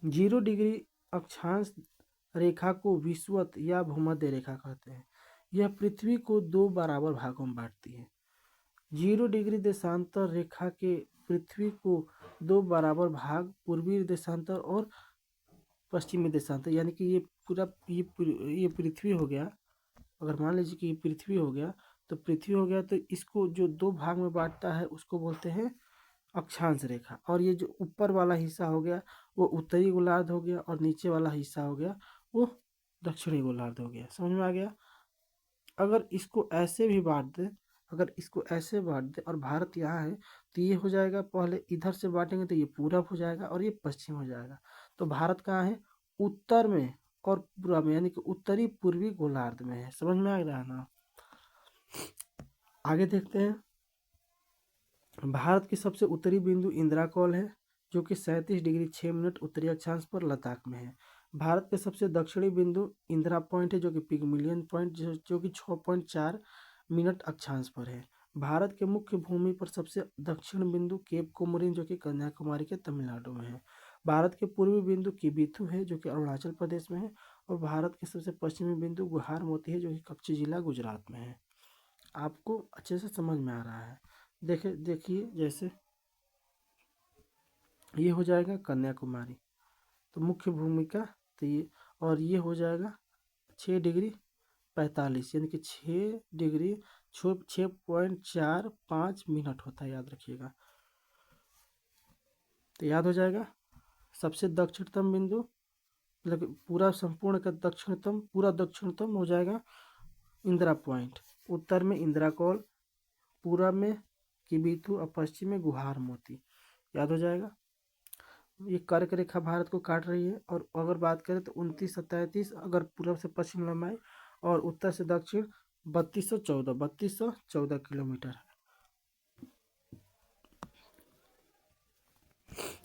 A: 0 डिग्री अक्षांश रेखा को विषुवत या भूमध्य रेखा कहते हैं। यह पृथ्वी को 2 बराबर भागों में बांटती है। 0 डिग्री देशांतर रेखा के पृथ्वी को 2 बराबर भाग, पूर्वी देशांतर और पश्चिमी देशांतर, यानी कि ये पूरा ये पृथ्वी हो गया। अगर मान लीजिए कि ये पृथ्वी हो गया, तो पृथ्वी हो गया, तो इसको जो 2 भाग में बांटता है उसको बोलते हैं अक्षांश रेखा। और ये जो ऊपर वाला हिस्सा हो गया वो उत्तरी गोलार्ध हो गया, और नीचे वाला हिस्सा हो गया वो दक्षिणी गोलार्ध हो गया। समझ में आ गया? अगर इसको ऐसे भी बांट दे, अगर इसको ऐसे बांट दे और भारत यहाँ है, तो ये हो जाएगा, पहले इधर से बांटेंगे तो ये पूरब हो जाएगा और ये पश्चिम हो जाएगा। तो भारत कहाँ है? उत्तर में और पूर्व में, यानी कि उत्तरी पूर्वी गोलार्ध में है। समझ में आ रहा है ना? आगे देखते हैं। भारत की सबसे उत्तरी बिंदु इंदिरा कॉल है, जो कि 37 डिग्री 6 मिनट उत्तरी अक्षांश पर लद्दाख में है। भारत के सबसे दक्षिणी बिंदु इंदिरा पॉइंट है, जो कि पिगमिलियन पॉइंट, जो कि 6.4 मिनट अक्षांश पर है। भारत के मुख्य भूमि पर सबसे दक्षिण बिंदु केप कोमोरिन, जो कि कन्याकुमारी के तमिलनाडु में है। भारत के पूर्वी बिंदु किबिथु है, जो कि अरुणाचल प्रदेश में है। और भारत के सबसे पश्चिमी बिंदु गुहार मोती है, जो कि कच्छ जिला गुजरात में है। आपको अच्छे से समझ में आ रहा है? देखिए जैसे ये हो जाएगा कन्याकुमारी, तो मुख्य भूमिका, तो ये, और ये हो जाएगा 6 डिग्री 45, यानी कि 6 6.45 मिनट होता है, याद रखिएगा। तो याद हो जाएगा। सबसे दक्षिणतम बिंदु, मतलब पूरा संपूर्ण का दक्षिणतम, पूरा दक्षिणतम हो जाएगा इंदिरा पॉइंट, उत्तर में इंदिरा कॉल, पूरब में किबिथु और पश्चिम में गुहार मोती। याद हो जाएगा। ये कर्क रेखा भारत को काट रही है। और अगर बात करें तो 29 अगर पूर्व से पश्चिम लंबाई, और उत्तर से दक्षिण 3214 किलोमीटर है।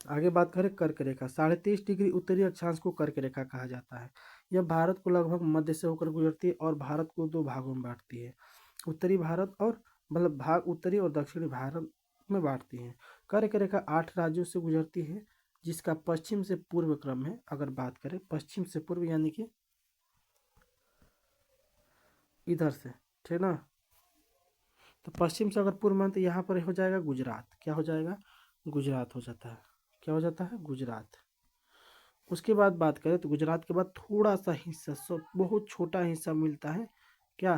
A: आगे बात करें कर्क रेखा। 23.5 डिग्री उत्तरी अक्षांश को कर्क रेखा कहा जाता है। यह भारत को लगभग मध्य से होकर गुजरती है और भारत को 2 भागों में बांटती है। उत्तरी भारत और, मतलब भाग उत्तरी और दक्षिणी भारत में बांटती है। कर्क रेखा 8 राज्यों से गुजरती है, जिसका पश्चिम से पूर्व क्रम है। अगर बात करें पश्चिम से पूर्व, यानी कि इधर से, ठीक ना। तो पश्चिम से अगर पूर्व में तो यहाँ पर हो जाएगा गुजरात। क्या हो जाएगा? गुजरात हो जाता है। क्या हो जाता है? गुजरात। उसके बाद बात करें तो गुजरात के बाद थोड़ा सा हिस्सा, सब बहुत छोटा हिस्सा मिलता है। क्या?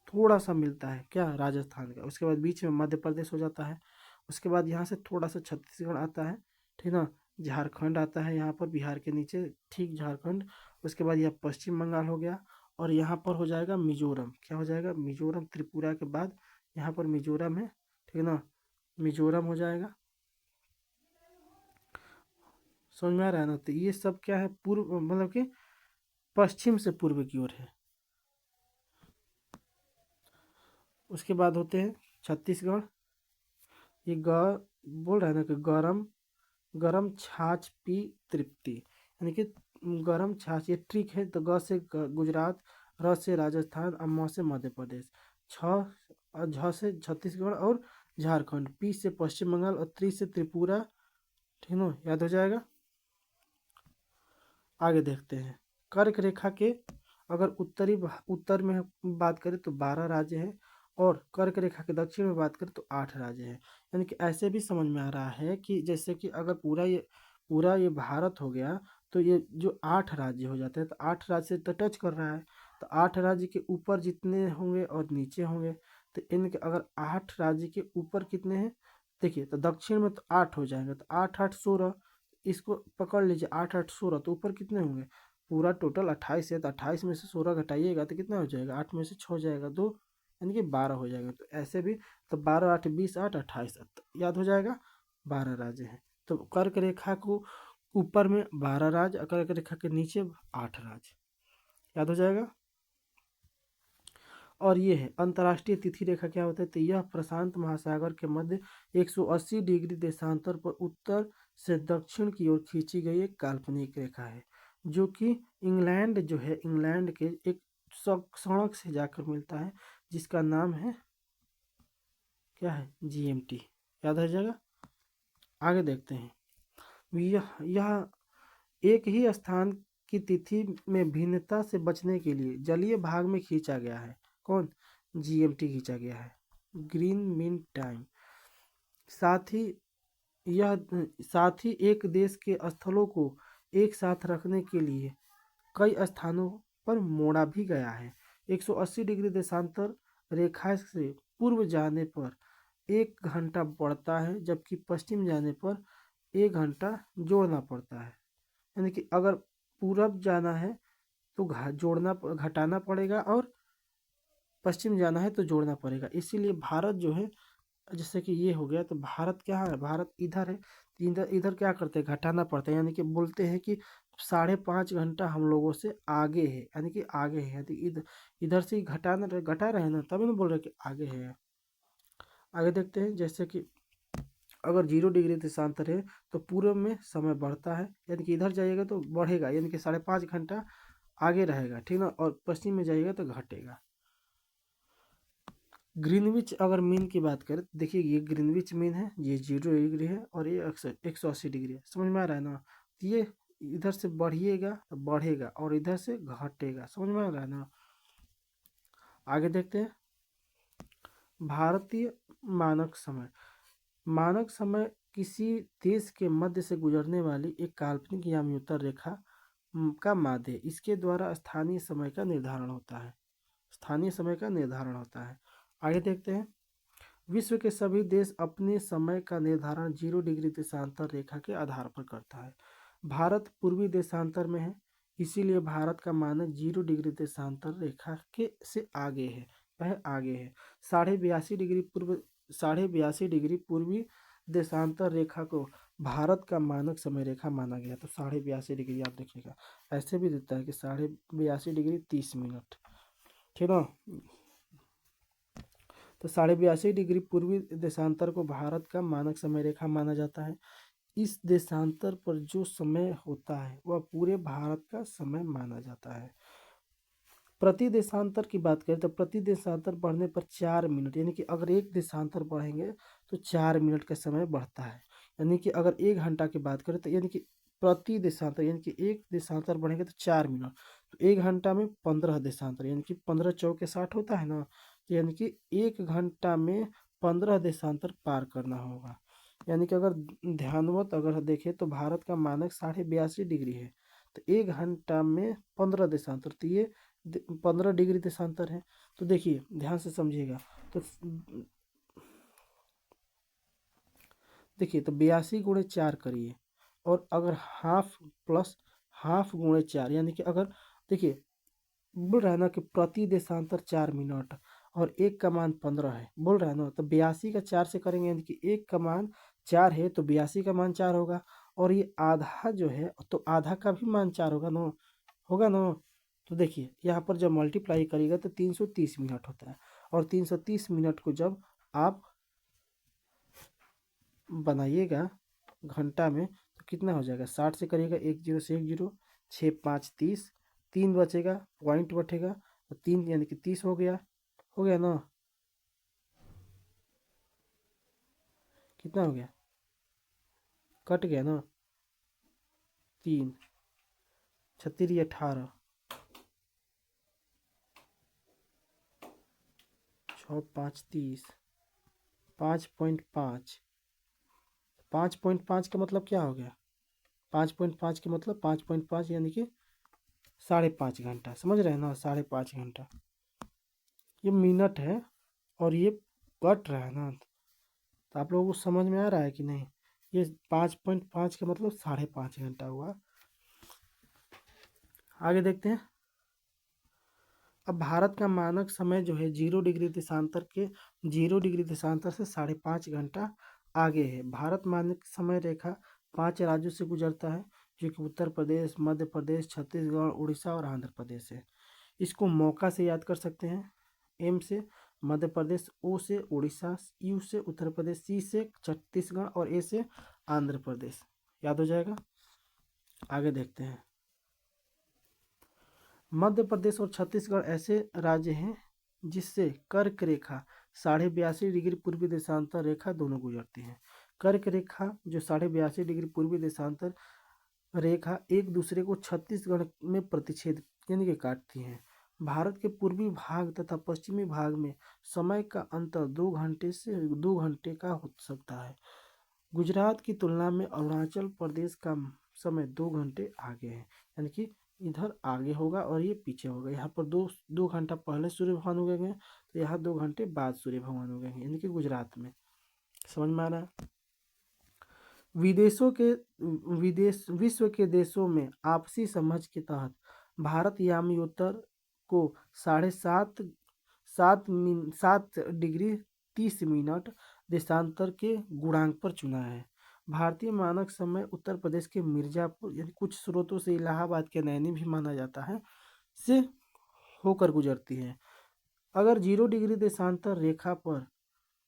A: थोड़ा सा मिलता है क्या? राजस्थान का। उसके बाद बीच में मध्य प्रदेश हो जाता है। उसके बाद यहाँ से थोड़ा सा छत्तीसगढ़ आता है, ठीक ना। झारखंड आता है यहाँ पर, बिहार के नीचे ठीक झारखंड। उसके बाद यह पश्चिम बंगाल हो गया, और यहाँ पर हो जाएगा मिजोरम। क्या हो जाएगा? मिजोरम। त्रिपुरा के बाद यहाँ पर मिजोरम है, ठीक ना। मिजोरम हो जाएगा। समझ में आ रहा है ना? तो ये सब क्या है? पूर्व, मतलब कि पश्चिम से पूर्व की ओर है। उसके बाद होते हैं छत्तीसगढ़। ये ग बोल रहा है ना कि गरम, गरम छाछ पी तृप्ति, यानी कि गरम छाछ। ये ट्रिक है। तो ग से गुजरात, र से राजस्थान, और म से मध्य प्रदेश, झ से छत्तीसगढ़ और झारखंड, पी से पश्चिम बंगाल, और त्रि से त्रिपुरा, ठीक ना। याद हो जाएगा। आगे देखते हैं। कर्क रेखा के अगर उत्तर में बात करें तो 12 राज्य हैं, और कर्क रेखा के दक्षिण में बात करें तो 8 राज्य हैं। यानी कि ऐसे भी समझ में आ रहा है कि जैसे कि अगर पूरा ये भारत हो गया, तो ये जो 8 राज्य हो जाते हैं, तो 8 राज्य से तो टच कर रहा है। तो 8 राज्य के ऊपर जितने होंगे और नीचे होंगे, तो इनके अगर 8 राज्य के ऊपर कितने हैं, देखिए, तो दक्षिण में तो 8 हो जाएंगे, तो 8 8 16। इसको पकड़ लीजिए, 8 8 16, तो ऊपर कितने होंगे? पूरा टोटल 28 है, तो 28 में से 16 घटाइएगा तो कितना हो जाएगा? 8 में से 6 जाएगा 2, यानी कि 12 हो जाएगा। तो ऐसे भी, तो 12 8 20 8 28, याद हो जाएगा। 12 राज्य हैं। तो कर्क रेखा को ऊपर में 12 राज्य, और कर्क रेखा के नीचे 8 राज्य, याद हो जाएगा। और ये है अंतर्राष्ट्रीय तिथि रेखा। क्या होता है? तो यह प्रशांत महासागर के मध्य 180 डिग्री देशांतर पर उत्तर से दक्षिण की ओर खींची गई एक काल्पनिक रेखा है, जो कि इंग्लैंड जो है, इंग्लैंड के एक सड़क से जाकर मिलता है, जिसका नाम है, क्या है? जीएमटी। याद हो जाएगा। आगे देखते हैं। यह एक ही स्थान की तिथि में भिन्नता से बचने के लिए जलीय भाग में खींचा गया है। कौन? जीएमटी खींचा गया है, ग्रीन मीन टाइम। साथ ही साथ ही एक देश के स्थलों को एक साथ रखने के लिए कई स्थानों पर मोड़ा भी गया है। 180 डिग्री देशांतर रेखा से पूर्व जाने पर 1 घंटा बढ़ता है, जबकि पश्चिम जाने पर 1 घंटा जोड़ना पड़ता है। यानी कि अगर पूरब जाना है तो घटाना पड़ेगा, और पश्चिम जाना है तो जोड़ना पड़ेगा। इसीलिए भारत जो है, जैसे कि ये हो गया, तो भारत क्या है? भारत इधर है, तो इधर इधर क्या करते हैं? घटाना पड़ता है। यानी कि बोलते हैं कि 5.5 घंटा हम लोगों से आगे है, यानी कि आगे है। तो इधर इधर से ही घटा रहे हैं ना, तभी ना बोल रहे कि आगे है। आगे देखते हैं। जैसे कि अगर 0 डिग्री देशांतर है तो पूर्व में समय बढ़ता है, यानी कि इधर जाइएगा तो बढ़ेगा, यानी कि 5.5 घंटा आगे रहेगा, ठीक ना। और पश्चिम में जाइएगा तो घटेगा। ग्रीनविच अगर मीन की बात करें तो देखिए, ये ग्रीनविच मीन है, ये 0 डिग्री है, और ये 180 डिग्री है। समझ में आ रहा है ना? तो ये इधर से बढ़िएगा तो बढ़ेगा, और इधर से घटेगा। समझ में आ रहा है ना? आगे देखते हैं। भारतीय मानक समय। मानक समय किसी देश के मध्य से गुजरने वाली एक काल्पनिक या म्यूतर रेखा का माध्य है। इसके द्वारा स्थानीय समय का निर्धारण होता है। स्थानीय समय का निर्धारण होता है। आगे देखते हैं। विश्व के सभी देश अपने समय का निर्धारण 0 डिग्री देशांतर रेखा के आधार पर करता है। भारत पूर्वी देशांतर में है, इसीलिए भारत का मानक 0 डिग्री देशांतर रेखा के से आगे है, वह आगे है। 82.5 डिग्री पूर्वी देशांतर रेखा को भारत का मानक समय रेखा माना गया। तो 82.5 डिग्री याद रखिएगा। ऐसे भी देता है कि 82.5 डिग्री 30 मिनट, ठीक ना। तो 82.5 डिग्री पूर्वी देशांतर को भारत का मानक समय रेखा माना जाता है। इस देशांतर पर जो समय होता है वह पूरे भारत का समय माना जाता है। प्रति देशांतर की बात करें तो प्रति देशांतर बढ़ने पर 4 मिनट, यानी कि अगर एक देशांतर बढ़ेंगे तो 4 मिनट का समय बढ़ता है। यानी कि अगर 1 घंटा की बात करें तो, यानी कि प्रति देशांतर, यानी कि एक देशांतर बढ़ेगा तो 4 मिनट, तो 1 घंटा में 15 देशांतर, यानी कि 15 चौके 60 होता है ना, तो यानी कि 1 घंटा में 15 देशांतर पार करना होगा। यानी कि अगर ध्यानवत अगर देखें तो भारत का मानक 82.5 डिग्री है, तो 1 घंटा में 15 देशांतर, तो ये 15 डिग्री देशांतर है। तो देखिए ध्यान से समझिएगा, तो देखिए तो 82 × 4 करिए, और अगर हाफ प्लस हाफ × 4, यानी कि अगर देखिए बोल रहा है ना कि प्रति देशांतर 4 मिनट और एक का मान 15 है, बोल रहा है ना, तो 82 का 4 से करेंगे, यानी कि एक का मान 4 है तो 82 का मान 4 होगा, और ये आधा जो है तो आधा का भी मान 4 होगा ना, होगा ना। तो देखिए यहाँ पर जब मल्टीप्लाई करिएगा तो 330 मिनट होता है, और 330 मिनट को जब आप बनाइएगा घंटा में तो कितना हो जाएगा, 60 से करिएगा, 1 0 से 1 0, 6 5 30, 3 बचेगा, पॉइंट बचेगा, तो 3 यानी कि 30 हो गया ना, कितना हो गया, कट गया ना, 3 36 18, 6 5 30, 5.5, 5.5 का मतलब क्या हो गया, 5.5 के मतलब 5.5 यानी कि 5.5 घंटा, समझ रहे हैं ना, 5.5 घंटा ये मिनट है, और ये कट रहा है ना, तो आप लोगों को समझ में आ रहा है कि नहीं, ये 5.5 का मतलब 5.5 घंटा हुआ। आगे देखते हैं। अब भारत का मानक समय जो है 0 डिग्री देशांतर के 0 डिग्री देशांतर से 5.5 घंटा आगे है। भारत मानक समय रेखा 5 राज्यों से गुजरता है, जो कि उत्तर प्रदेश, मध्य प्रदेश, छत्तीसगढ़, उड़ीसा और आंध्र प्रदेश है। इसको मौका से याद कर सकते हैं, एम से मध्य प्रदेश, ओ से उड़ीसा, यू से उत्तर प्रदेश, सी से छत्तीसगढ़ और ए से आंध्र प्रदेश, याद हो जाएगा। आगे देखते हैं। मध्य प्रदेश और छत्तीसगढ़ ऐसे राज्य हैं जिससे कर्क रेखा 82.5 डिग्री पूर्वी देशांतर रेखा दोनों गुजरती हैं। कर्क रेखा जो 82.5 डिग्री पूर्वी देशांतर रेखा एक दूसरे को छत्तीसगढ़ में प्रतिच्छेद यानी कि काटती हैं। भारत के पूर्वी भाग तथा पश्चिमी भाग में समय का अंतर 2 घंटे से 2 घंटे का हो सकता है। गुजरात की तुलना में अरुणाचल प्रदेश का समय 2 घंटे आगे है, यानी कि इधर आगे होगा और ये पीछे होगा। यहाँ पर दो 2 घंटा पहले सूर्य भगवान उगेंगे, तो यहाँ 2 घंटे बाद सूर्य भगवान उगेंगे, यानी कि गुजरात में। समझ में आ रहा है। विश्व के देशों में आपसी समझ के तहत भारत याम्योत्तर को 7.5 डिग्री 30 मिनट देशांतर के गुणांक पर चुना है। भारतीय मानक समय उत्तर प्रदेश के मिर्जापुर, यानी कुछ स्रोतों से इलाहाबाद के नैनी भी माना जाता है, से होकर गुजरती है। अगर 0 डिग्री देशांतर रेखा पर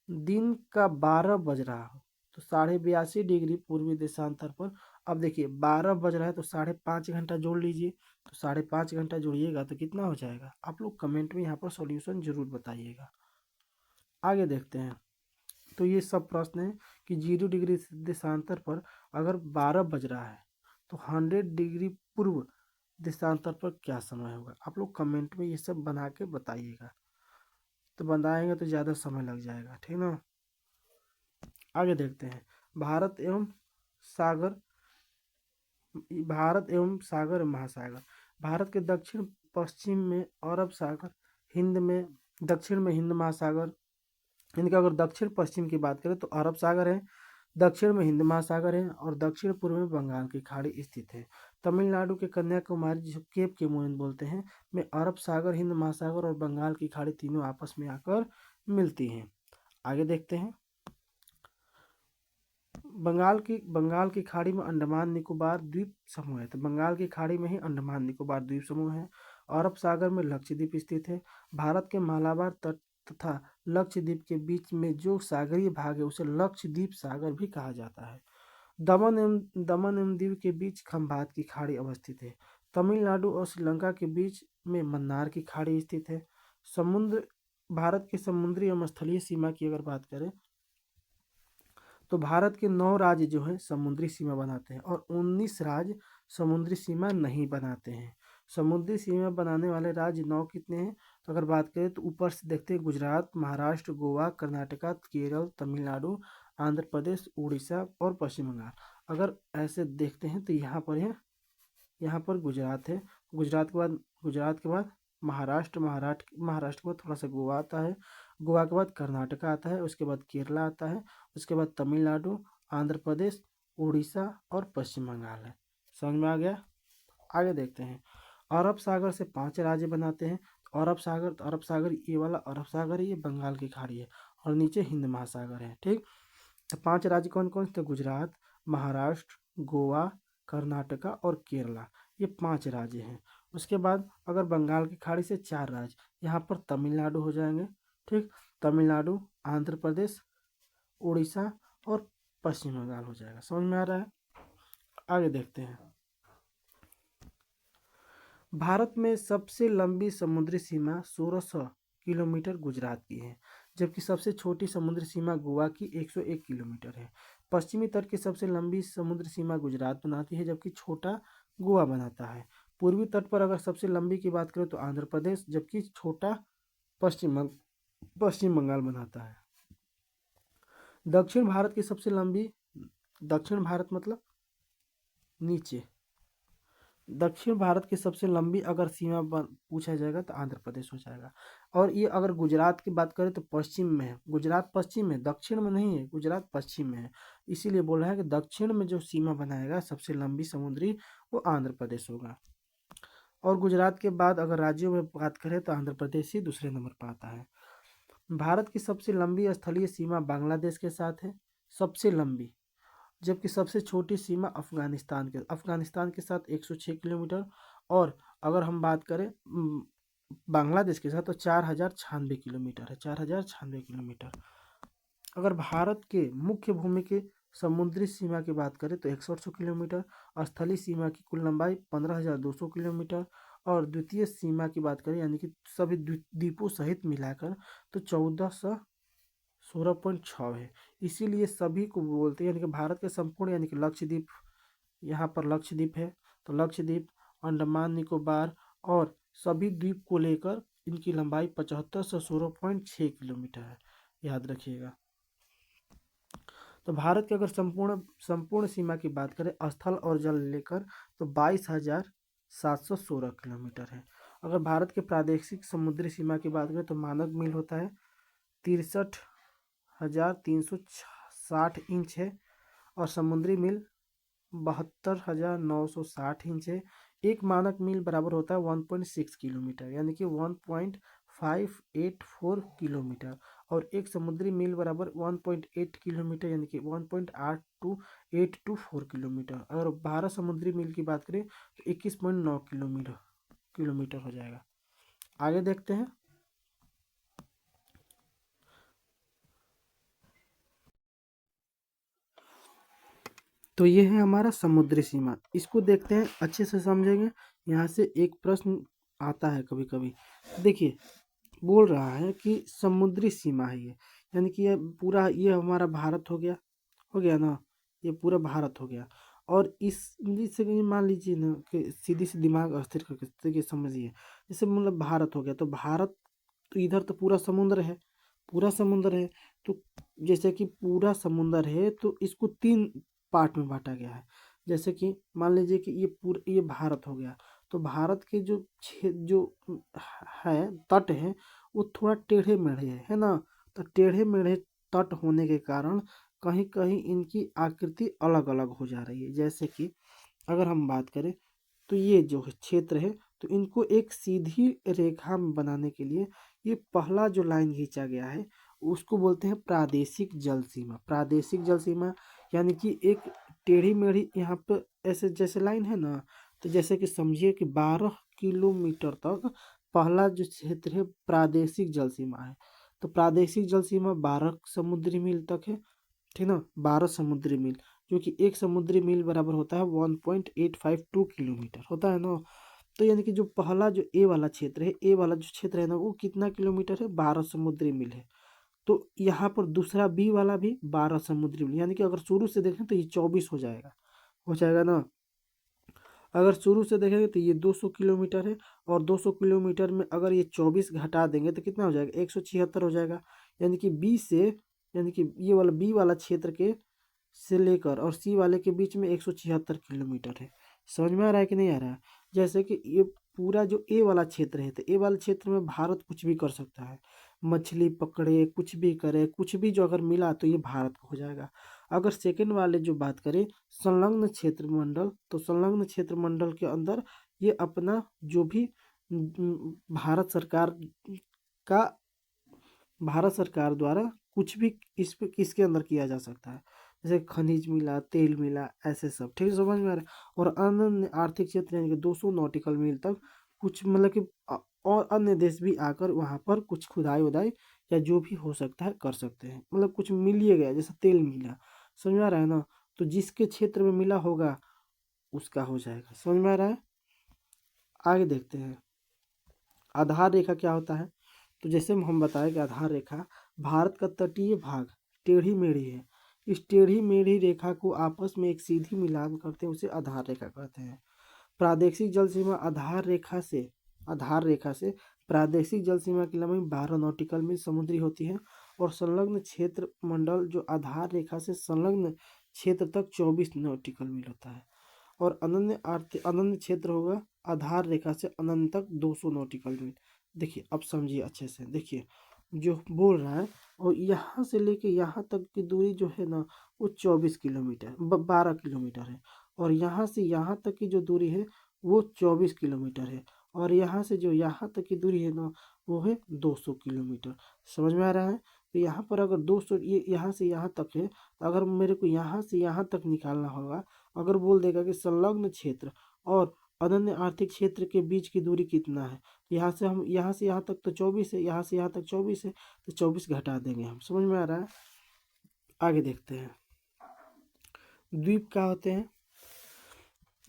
A: दिन का 12 बज रहा हो तो 82.5 डिग्री पूर्वी देशांतर पर, अब देखिए 12 बज रहा है तो 5.5 घंटा जोड़ लीजिए, तो 5.5 घंटा जोड़िएगा तो कितना हो जाएगा, आप लोग कमेंट में यहाँ पर सॉल्यूशन जरूर बताइएगा। आगे देखते हैं। तो ये सब प्रश्न है कि 0 डिग्री देशांतर पर अगर 12 बज रहा है तो 100 डिग्री पूर्व देशांतर पर क्या समय होगा, आप लोग कमेंट में ये सब बना के बताइएगा, तो बनाएंगे तो ज़्यादा समय लग जाएगा, ठीक ना। आगे देखते हैं। सागर भारत एवं सागर महासागर। भारत के दक्षिण पश्चिम में अरब सागर, हिंद में दक्षिण में हिंद महासागर, इनका अगर दक्षिण पश्चिम की बात करें तो अरब सागर है, दक्षिण में हिंद महासागर है, और दक्षिण पूर्व में बंगाल की खाड़ी स्थित है। तमिलनाडु के कन्याकुमारी, जिसे केप के मोइन बोलते हैं, में अरब सागर, हिंद महासागर और बंगाल की खाड़ी तीनों आपस में आकर मिलती हैं। आगे देखते हैं। बंगाल की खाड़ी में अंडमान निकोबार द्वीप समूह है, तो बंगाल की खाड़ी में ही अंडमान निकोबार द्वीप समूह है। अरब सागर में लक्षद्वीप स्थित है। भारत के मालाबार तट तथा लक्षद्वीप के बीच में जो सागरीय भाग है उसे लक्षद्वीप सागर भी कहा जाता है। दमन एवं दीव के बीच खंबात की खाड़ी अवस्थित है। तमिलनाडु और श्रीलंका के बीच में मन्नार की खाड़ी स्थित है। समुद्र भारत की समुद्री एवं स्थलीय सीमा की अगर बात करें तो भारत के 9 राज्य जो है समुद्री सीमा बनाते हैं और 19 राज्य समुद्री सीमा नहीं बनाते हैं। समुद्री सीमा बनाने वाले राज्य 9 कितने हैं? तो अगर बात करें तो ऊपर से देखते हैं गुजरात, महाराष्ट्र, गोवा, कर्नाटका, केरल, तमिलनाडु, आंध्र प्रदेश, उड़ीसा और पश्चिम बंगाल। अगर ऐसे देखते हैं तो यहाँ पर है, यहाँ पर गुजरात है, गुजरात के बाद महाराष्ट्र के बाद थोड़ा सा गोवा आता है, गोवा के बाद कर्नाटका आता है, उसके बाद केरला आता है, उसके बाद तमिलनाडु, आंध्र प्रदेश, उड़ीसा और पश्चिम बंगाल है। समझ में आ गया? आगे देखते हैं। अरब सागर से 5 राज्य बनाते हैं। अरब सागर ये वाला अरब सागर है, ये बंगाल की खाड़ी है और नीचे हिंद महासागर है। ठीक, तो 5 राज्य कौन कौन से? गुजरात, महाराष्ट्र, गोवा, कर्नाटका और केरला, ये 5 राज्य हैं। उसके बाद अगर बंगाल की खाड़ी से 4 राज्य, यहाँ पर तमिलनाडु हो जाएंगे। ठीक, तमिलनाडु, आंध्र प्रदेश, उड़ीसा और पश्चिम बंगाल हो जाएगा। समझ में आ रहा है? आगे देखते हैं। भारत में सबसे लंबी समुद्री सीमा 1600 किलोमीटर गुजरात की है, जबकि सबसे छोटी समुद्री सीमा गोवा की 101 किलोमीटर है। पश्चिमी तट की सबसे लंबी समुद्री सीमा गुजरात बनाती है, जबकि छोटा गोवा बनाता है। पूर्वी तट पर अगर सबसे लंबी की बात करें तो आंध्र प्रदेश, जबकि छोटा पश्चिम बंगाल बनाता है। दक्षिण भारत की सबसे लंबी, दक्षिण भारत मतलब नीचे, दक्षिण भारत की सबसे लंबी अगर सीमा पूछा जाएगा तो आंध्र प्रदेश हो जाएगा। और ये अगर गुजरात की बात करें तो पश्चिम में है, गुजरात पश्चिम में, दक्षिण में नहीं है, गुजरात पश्चिम में है। इसीलिए बोल रहा है कि दक्षिण में जो सीमा बनाएगा सबसे लंबी समुद्री, वो आंध्र प्रदेश होगा। और गुजरात के बाद अगर राज्यों में बात करें तो आंध्र प्रदेश ही दूसरे नंबर पर आता है। भारत की सबसे लंबी स्थलीय सीमा बांग्लादेश के साथ है, सबसे लंबी, जबकि सबसे छोटी सीमा अफगानिस्तान के साथ 106 किलोमीटर। और अगर हम बात करें बांग्लादेश के साथ तो 4096 किलोमीटर है, 4096 किलोमीटर। अगर भारत के मुख्य भूमि के समुद्री सीमा की बात करें तो 108 किलोमीटर, स्थलीय सीमा की कुल लंबाई 15,200 किलोमीटर और द्वितीय सीमा की बात करें यानी कि सभी द्वीपों सहित मिलाकर तो 1416.6 है। इसीलिए सभी को बोलते हैं यानी कि भारत के संपूर्ण यानी कि लक्षद्वीप, यहाँ पर लक्षद्वीप है तो लक्षद्वीप, अंडमान निकोबार और सभी द्वीप को लेकर इनकी लंबाई 7516.6 किलोमीटर है, याद रखिएगा। तो भारत की अगर संपूर्ण सीमा की बात करें स्थल और जल लेकर तो 22,716 किलोमीटर है। अगर भारत के प्रादेशिक समुद्री सीमा की बात करें तो मानक मील होता है 63,360 इंच है और समुद्री मील 72,960 इंच है। एक मानक मील बराबर होता है 1.6 किलोमीटर यानी कि 1.584 किलोमीटर और एक समुद्री मील बराबर 1.8 किलोमीटर यानी कि 1.82824 किलोमीटर। अगर 12 समुद्री मील की बात करें तो 21.9 किलोमीटर हो जाएगा। आगे देखते हैं। तो ये है हमारा समुद्री सीमा, इसको देखते हैं, अच्छे से समझेंगे। यहाँ से एक प्रश्न आता है कभी कभी, देखिए बोल रहा है कि समुद्री सीमा है ये, यानी कि ये पूरा ये हमारा भारत हो गया ना, ये पूरा भारत हो गया। और इस जैसे कि मान लीजिए ना कि सीधी सी दिमाग स्थिर करके देखिए समझिए, जैसे मतलब भारत हो गया तो भारत, तो इधर तो पूरा समुद्र है, पूरा समुद्र है। तो जैसे कि पूरा समुद्र है तो इसको 3 पार्ट में बांटा गया है। जैसे कि मान लीजिए कि ये भारत हो गया, तो भारत के जो जो है तट है वो थोड़ा टेढ़े मेढ़े है ना। तो टेढ़े मेढ़े तट होने के कारण कहीं कहीं इनकी आकृति अलग अलग हो जा रही है। जैसे कि अगर हम बात करें तो ये जो क्षेत्र है तो इनको एक सीधी रेखा में बनाने के लिए ये पहला जो लाइन खींचा गया है उसको बोलते हैं प्रादेशिक जल सीमा। प्रादेशिक जल सीमा यानी कि एक टेढ़ी मेढ़ी यहाँ पे ऐसे जैसे लाइन है ना, तो जैसे कि समझिए कि 12 किलोमीटर तक पहला जो क्षेत्र है प्रादेशिक जल सीमा है। तो प्रादेशिक जल सीमा 12 समुद्री मील तक है, ठीक ना, 12 समुद्री मील, जो कि एक समुद्री मील बराबर होता है 1.852 किलोमीटर होता है ना। तो यानी कि जो पहला जो ए वाला क्षेत्र है, ए वाला जो क्षेत्र है ना वो कितना किलोमीटर है? 12 समुद्री मील है। तो यहाँ पर दूसरा बी वाला भी 12 समुद्री मील, यानी कि अगर शुरू से देखें तो ये 24 हो जाएगा ना। अगर शुरू से देखेंगे तो ये 200 किलोमीटर है, और 200 किलोमीटर में अगर ये 24 घटा देंगे तो कितना हो जाएगा, 176 हो जाएगा। यानी कि बी से, यानी कि ये वाला बी वाला क्षेत्र के से लेकर और सी वाले के बीच में 176 किलोमीटर है। समझ में आ रहा है कि नहीं आ रहा है? जैसे कि ये पूरा जो ए वाला क्षेत्र है, तो ए वाले क्षेत्र में भारत कुछ भी कर सकता है, मछली पकड़े, कुछ भी करे, कुछ भी जो अगर मिला तो ये भारत का हो जाएगा। अगर सेकंड वाले जो बात करें संलग्न क्षेत्र मंडल, तो संलग्न क्षेत्र मंडल के अंदर ये अपना जो भी भारत सरकार का, भारत सरकार द्वारा कुछ भी इस पे इसके अंदर किया जा सकता है, जैसे खनिज मिला, तेल मिला, ऐसे सब। ठीक है, समझ में आ रहा है? और अन्य आर्थिक क्षेत्र यानी कि 200 नॉटिकल मील तक कुछ मतलब कि और अन्य देश भी आकर वहाँ पर कुछ खुदाई उदाई या जो भी हो सकता है कर सकते हैं, मतलब कुछ मिल ही गया, जैसे तेल मिला। समझ में आ रहा है ना? तो जिसके क्षेत्र में मिला होगा उसका हो जाएगा। समझ में आ रहा है? आगे देखते हैं आधार रेखा क्या होता है। तो जैसे हम बताएं कि आधार रेखा भारत का तटीय भाग टेढ़ी मेढ़ी है, इस टेढ़ी मेढ़ी रेखा को आपस में एक सीधी मिलान करते हैं, उसे आधार रेखा कहते हैं। प्रादेशिक जल सीमा आधार रेखा से प्रादेशिक जल सीमा की लंबाई 12 नॉटिकल मील समुद्री होती है, और संलग्न क्षेत्र मंडल जो आधार रेखा से संलग्न क्षेत्र तक 24 नॉटिकल मील होता है, और अनन्य क्षेत्र होगा आधार रेखा से अनंत तक 200 नॉटिकल मील। देखिए अब समझिए अच्छे से, देखिए जो बोल रहा है, और यहाँ से लेके यहाँ तक की दूरी जो है ना वो 24 किलोमीटर 12 किलोमीटर है, और यहाँ से यहाँ तक की जो दूरी है वो 24 किलोमीटर है, और यहाँ से जो यहाँ तक की दूरी है ना वो है 200 किलोमीटर। समझ में आ रहा है? तो यहाँ पर अगर 200, ये यहाँ से यहाँ तक है, अगर मेरे को यहाँ से यहाँ तक निकालना होगा, अगर बोल देगा कि संलग्न क्षेत्र और अनन्य आर्थिक क्षेत्र के बीच की दूरी कितना है, यहाँ से यहाँ तक तो 24 है, यहाँ से यहाँ तक 24 है, तो 24 घटा देंगे हम। समझ में आ रहा है? आगे देखते हैं द्वीप क्या होते हैं।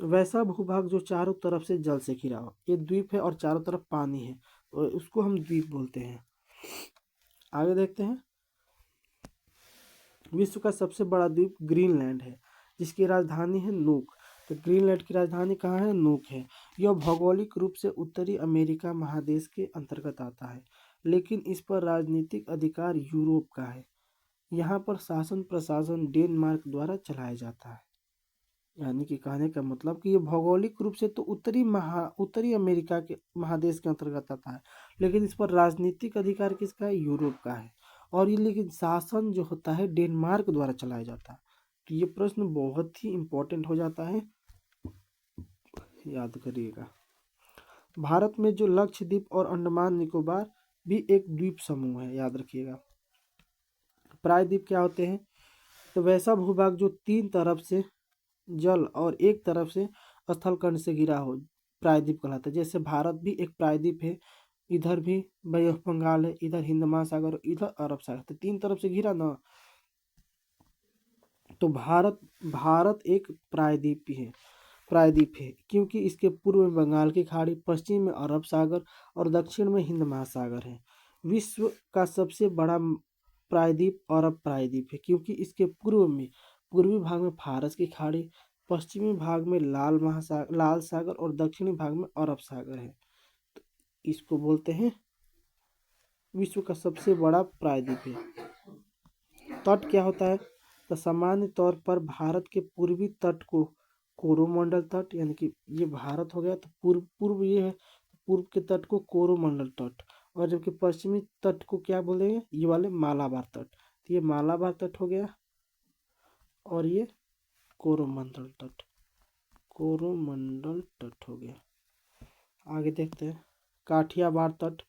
A: वैसा भूभाग जो चारों तरफ से जल से घिरा हो, ये द्वीप है, और चारों तरफ पानी है, और उसको हम द्वीप बोलते हैं। आगे देखते हैं विश्व का सबसे बड़ा द्वीप ग्रीनलैंड है, जिसकी राजधानी है नूक। तो ग्रीनलैंड की राजधानी कहाँ है? नूक है। यह भौगोलिक रूप से उत्तरी अमेरिका महादेश के अंतर्गत आता है, लेकिन इस पर राजनीतिक अधिकार यूरोप का है। यहाँ पर शासन प्रशासन डेनमार्क द्वारा चलाया जाता है। यानी कि कहने का मतलब कि ये भौगोलिक रूप से तो उत्तरी अमेरिका के महादेश के अंतर्गत आता है, लेकिन इस पर राजनीतिक अधिकार किसका है? यूरोप का है। और ये लेकिन शासन जो होता है डेनमार्क द्वारा चलाया जाता है। तो ये प्रश्न बहुत ही इंपॉर्टेंट हो जाता है, याद करिएगा। भारत में जो लक्षद्वीप और अंडमान निकोबार भी एक द्वीप समूह है, याद रखिएगा। प्रायद्वीप क्या होते हैं? तो वैसा भूभाग जो 3 तरफ से जल और एक तरफ से स्थलखंड से घिरा हो प्रायद्वीप कहलाता है। जैसे भारत भी एक प्रायद्वीप है, इधर भी बे ऑफ बंगाल है, इधर हिंद महासागर, इधर अरब सागर, तो 3 तरफ से घिरा ना, तो भारत भारत एक प्रायद्वीप है, क्योंकि इसके पूर्व में बंगाल की खाड़ी, पश्चिम में अरब सागर और दक्षिण में हिंद महासागर है। विश्व का सबसे बड़ा प्रायद्वीप अरब प्रायद्वीप है, क्योंकि इसके पूर्वी भाग में फारस की खाड़ी, पश्चिमी भाग में लाल सागर और दक्षिणी भाग में अरब सागर है। तो इसको बोलते हैं विश्व का सबसे बड़ा प्रायद्वीप है। तट क्या होता है? तो सामान्य तौर पर भारत के पूर्वी तट को कोरोमंडल तट, यानी कि ये भारत हो गया, तो पूर्व ये है, पूर्व के तट को कोरोमंडल तट, और जबकि पश्चिमी तट को क्या बोलेंगे? ये वाले मालाबार तट। तो ये मालाबार तट हो गया, और ये कोरोमंडल तट हो गया। आगे देखते हैं काठियावाड़ तट।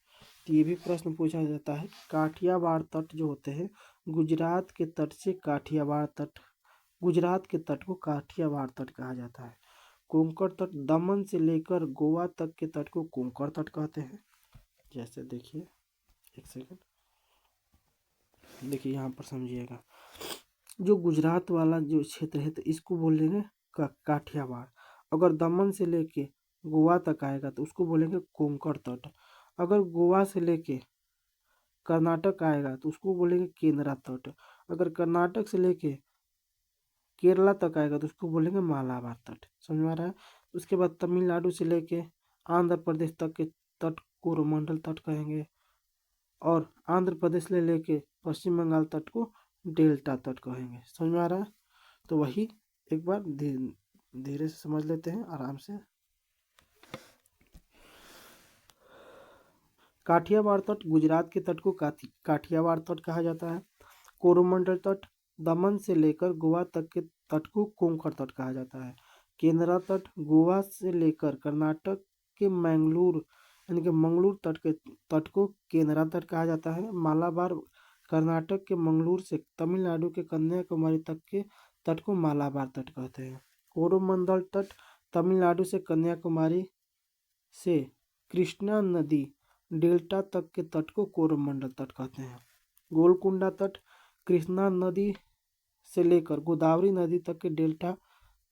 A: तो ये भी प्रश्न पूछा जाता है। काठियावाड़ तट जो होते हैं गुजरात के तट से गुजरात के तट को काठियावाड़ तट कहा जाता है। कोंकण तट दमन से लेकर गोवा तक के तट को कोंकण तट कहते हैं। जैसे देखिए, एक सेकंड, देखिए यहाँ पर समझिएगा, जो गुजरात वाला जो क्षेत्र है तो इसको बोलेंगे काठियावाड़। अगर दमन से लेके गोवा तक आएगा तो उसको बोलेंगे कोंकण तट। अगर गोवा से लेके कर्नाटक आएगा तो उसको बोलेंगे केंद्रा तट। अगर कर्नाटक से लेके केरला तक आएगा तो उसको बोलेंगे मालाबार तट। समझ में आ रहा है। उसके बाद तमिलनाडु से लेके आंध्र प्रदेश तक के तट कोरोमंडल तट कहेंगे, और आंध्र प्रदेश से लेके पश्चिम बंगाल तट को डेल्टा तट कहेंगे। समझ में आ रहा है। तो वही एक बार धीरे से समझ लेते हैं आराम से। काठियावाड़ तट, गुजरात के तट को काठियावाड़ तट कहा जाता है। कोरोमंडल तट, दमन से लेकर गोवा तक के तट को कोंकण तट कहा जाता है। केंद्रा तट, गोवा से लेकर कर्नाटक के मैंगलोर यानी कि मंगलूर तट के तट को केंद्रा तट कहा जाता है। मालाबार, कर्नाटक के मंगलूर से तमिलनाडु के कन्याकुमारी तक के तट को मालाबार तट कहते हैं। कोरोमंडल तट, तमिलनाडु से कन्याकुमारी से कृष्णा नदी डेल्टा तक के तट को कोरोमंडल तट कहते हैं। गोलकुंडा तट, कृष्णा नदी से लेकर गोदावरी नदी तक के डेल्टा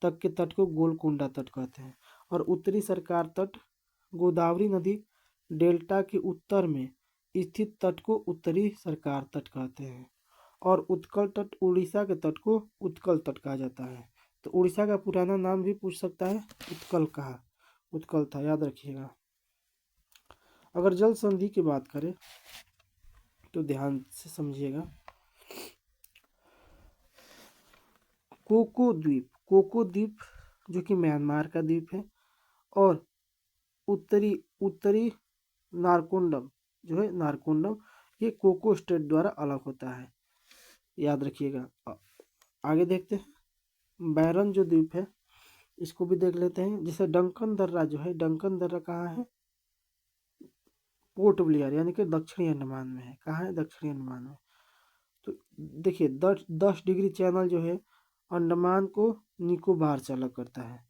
A: तक के तट को गोलकुंडा तट कहते हैं। और उत्तरी सरकार तट, गोदावरी नदी डेल्टा के उत्तर में स्थित तट को उत्तरी सरकार तट कहते हैं। और उत्कल तट, उड़ीसा के तट को उत्कल तट कहा जाता है। तो उड़ीसा का पुराना नाम भी पूछ सकता है, उत्कल था, याद रखिएगा। अगर जल संधि की बात करें तो ध्यान से समझिएगा। कोको द्वीप जो कि म्यांमार का द्वीप है, और उत्तरी नारकोंडम जो है नारकोंडम, ये कोको स्टेट द्वारा अलग होता है, याद रखिएगा। आगे देखते हैं। बैरन जो द्वीप है इसको भी देख लेते हैं। जैसे डंकन दर्रा जो है, डंकन दर्रा कहाँ है? पोर्ट ब्लेयर यानी कि दक्षिणी अंडमान में है। कहाँ है? दक्षिणी अंडमान में। तो देखिए 10 डिग्री चैनल जो है अंडमान को निकोबार से अलग करता है,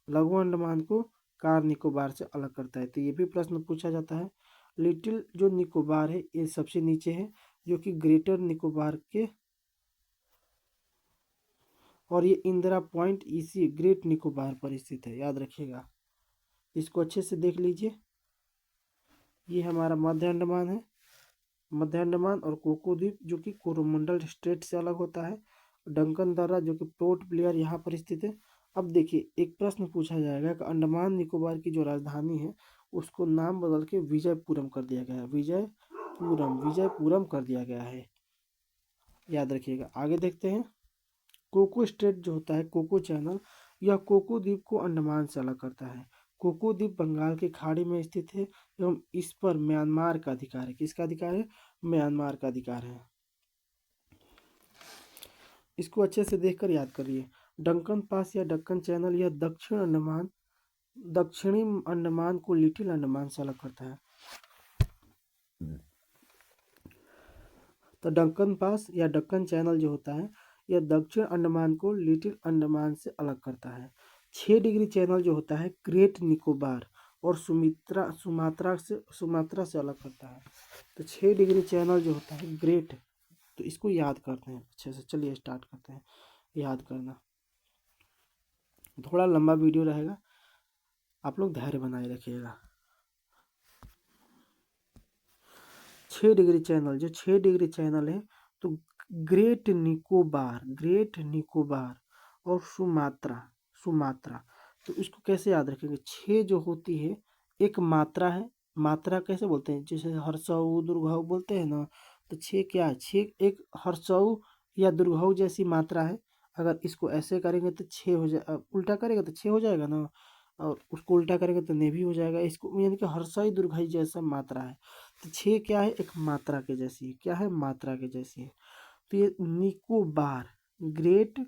A: लघु अंडमान को कार निकोबार से अलग करता है। तो ये भी प्रश्न पूछा जाता है। लिटिल जो निकोबार है ये सबसे नीचे है, जो कि ग्रेटर निकोबार के, और ये इंदिरा पॉइंट इसी ग्रेट निकोबार पर स्थित है, याद रखिएगा। इसको अच्छे से देख लीजिए। ये हमारा मध्य अंडमान है, मध्य अंडमान और कोको द्वीप जो कि कोरोमंडल स्टेट से अलग होता है। डंकन दर्रा जो कि पोर्ट ब्लेयर यहाँ पर स्थित है। अब देखिए एक प्रश्न पूछा जाएगा कि अंडमान निकोबार की जो राजधानी है उसको नाम बदल के विजयपुरम कर दिया गया है, विजयपुरम कर दिया गया है, याद रखिएगा। आगे देखते हैं। कोको स्टेट जो होता है, कोको चैनल, यह कोको द्वीप को अंडमान से अलग करता है। कोको द्वीप बंगाल की खाड़ी में स्थित है एवं इस पर म्यांमार का अधिकार है। किसका अधिकार है? म्यांमार का अधिकार है। इसको अच्छे से देखकर याद करिए। डंकन पास या डक्कन चैनल यह दक्षिणी अंडमान को लिटिल अंडमान से अलग करता है। तो डंकन पास या डक्कन चैनल जो होता है यह दक्षिण अंडमान को लिटिल अंडमान से अलग करता है। 6 डिग्री चैनल जो होता है ग्रेट निकोबार और सुमात्रा से अलग करता है। तो 6 डिग्री चैनल जो होता है ग्रेट, तो इसको याद करते हैं अच्छे से। चलिए स्टार्ट करते हैं याद करना। थोड़ा लंबा वीडियो रहेगा, आप लोग धैर्य बनाए रखिएगा। 6 डिग्री चैनल, जो 6 डिग्री चैनल है तो ग्रेट निकोबार और सुमात्रा। तो इसको कैसे याद रखेंगे? 6 जो होती है एक मात्रा है, मात्रा कैसे बोलते हैं? जैसे हर्षऊ दुर्घऊ बोलते हैं ना, तो 6 क्या है? 6 एक हर्षऊ या दुर्घऊ जैसी मात्रा है। अगर इसको ऐसे करेंगे तो 6 हो जाए, उल्टा करेगा तो 6 हो जाएगा ना, और उसको उल्टा करेंगे तो नेभी हो जाएगा। इसको यानी कि हर्षई दुर्घई जैसा मात्रा है। तो 6 क्या है? एक मात्रा के जैसी है। क्या है? मात्रा के जैसी है। तो ये निकोबार, ग्रेट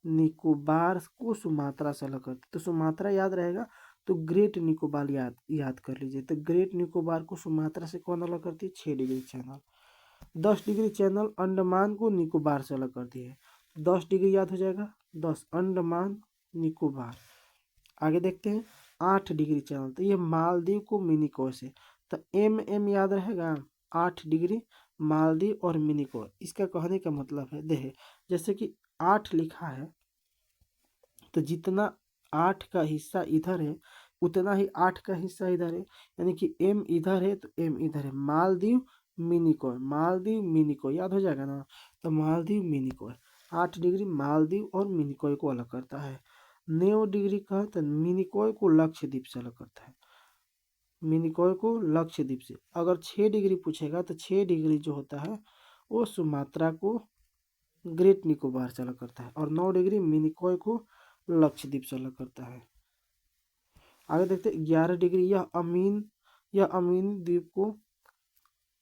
A: निकोबार को सुमात्रा से अलग करते, तो सुमात्रा याद रहेगा तो ग्रेट निकोबार याद कर लीजिए। तो ग्रेट निकोबार को सुमात्रा से कौन अलग करती है? 6 degree channel. 10 degree channel Andaman को निकोबार से अलग करती है। 10 डिग्री याद हो जाएगा, 10 अंडमान निकोबार। आगे देखते हैं। 8 डिग्री चैनल, तो ये मालदीव को मिनिकोय से, तो एम याद रहेगा। 8 डिग्री मालदीव और मिनिकोय, इसका कहने का मतलब है देखे जैसे कि 8 लिखा है तो जितना 8 का हिस्सा इधर है उतना ही 8 का हिस्सा इधर है, यानी कि एम इधर है तो एम इधर है। मालदीव मिनिकॉय, मालदीव मिनिकॉय, याद हो जाएगा ना। तो मालदीव मिनिकॉय 8 डिग्री मालदीव और मिनिकॉय को अलग करता है। 9 डिग्री का तो मिनिकॉय को लक्षद्वीप से अलग करता है। मिनिकॉय को लक्षद्वीप से। अगर 6 डिग्री पूछेगा तो 6 डिग्री जो होता है वो सुमात्रा को ग्रेट निकोबार से अलग करता है, और 9 डिग्री मिनिकॉय को लक्षद्वीप से अलग करता है। आगे देखते हैं 11 डिग्री, यह अमीन द्वीप को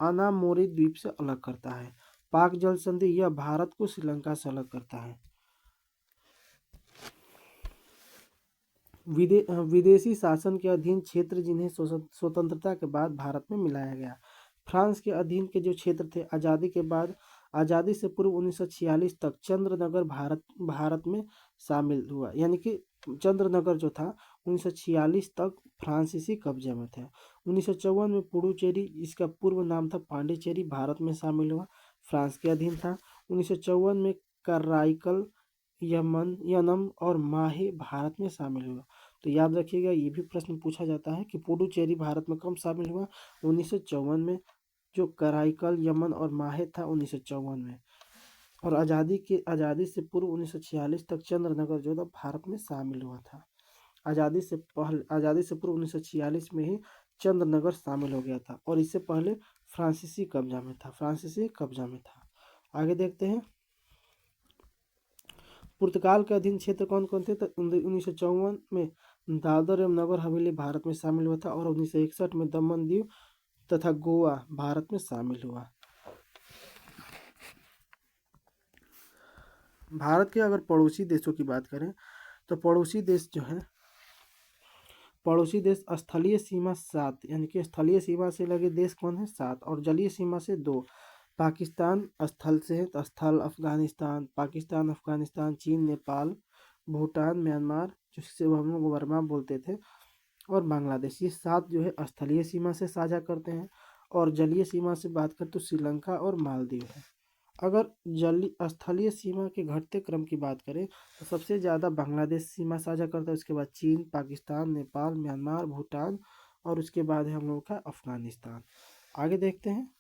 A: अनामोरी द्वीप से अलग करता है। पाक जल संधि, यह भारत को श्रीलंका से अलग करता है। विदेशी शासन के अधीन क्षेत्र जिन्हें स्वतंत्रता के बाद भारत में मिलाया गया। फ्रांस के अधीन के जो क्षेत्र थे आज़ादी के बाद, आज़ादी से पूर्व 1946 तक चंद्रनगर भारत में शामिल हुआ, यानी कि चंद्रनगर जो था 1946 तक फ्रांसीसी कब्जे में थे। 1954 में पुडुचेरी, इसका पूर्व नाम था पांडिचेरी, भारत में शामिल हुआ, फ्रांस के अधीन था। 1954 में कराईकल, यनम और माहे भारत में शामिल हुआ। तो याद रखिएगा, ये भी प्रश्न पूछा जाता है कि पुडुचेरी भारत में कब शामिल हुआ, 1954 में। जो कराईकल, यमन और माहे था 1954 में। और आज़ादी से पूर्व 1946 तक चंद्रनगर जो था भारत में शामिल हुआ था। आज़ादी से पूर्व 1946 में ही चंद्रनगर शामिल हो गया था, और इससे पहले फ्रांसीसी कब्जा में था। आगे देखते हैं पुर्तगाल के अधीन क्षेत्र कौन कौन थे। तो 1954 में दादर एवं नगर हवेली भारत में शामिल हुआ था, और 1961 में दमन दीव तथा गोवा भारत में शामिल हुआ। भारत के अगर पड़ोसी देशों की बात करें तो पड़ोसी देश स्थलीय सीमा 7, यानी कि स्थलीय सीमा से लगे देश कौन है 7, और जलीय सीमा से 2। पाकिस्तान स्थल से है तो स्थल अफगानिस्तान, चीन, नेपाल, भूटान, म्यांमार, जिससे हम लोग वर्मा बोलते थे, और बांग्लादेश, ये 7 जो है स्थलीय सीमा से साझा करते हैं। और जलीय सीमा से बात करें तो श्रीलंका और मालदीव है। अगर स्थलीय सीमा के घटते क्रम की बात करें तो सबसे ज़्यादा बांग्लादेश सीमा साझा करता है, उसके बाद चीन, पाकिस्तान, नेपाल, म्यांमार, भूटान, और उसके बाद है हम लोग का अफगानिस्तान। आगे देखते हैं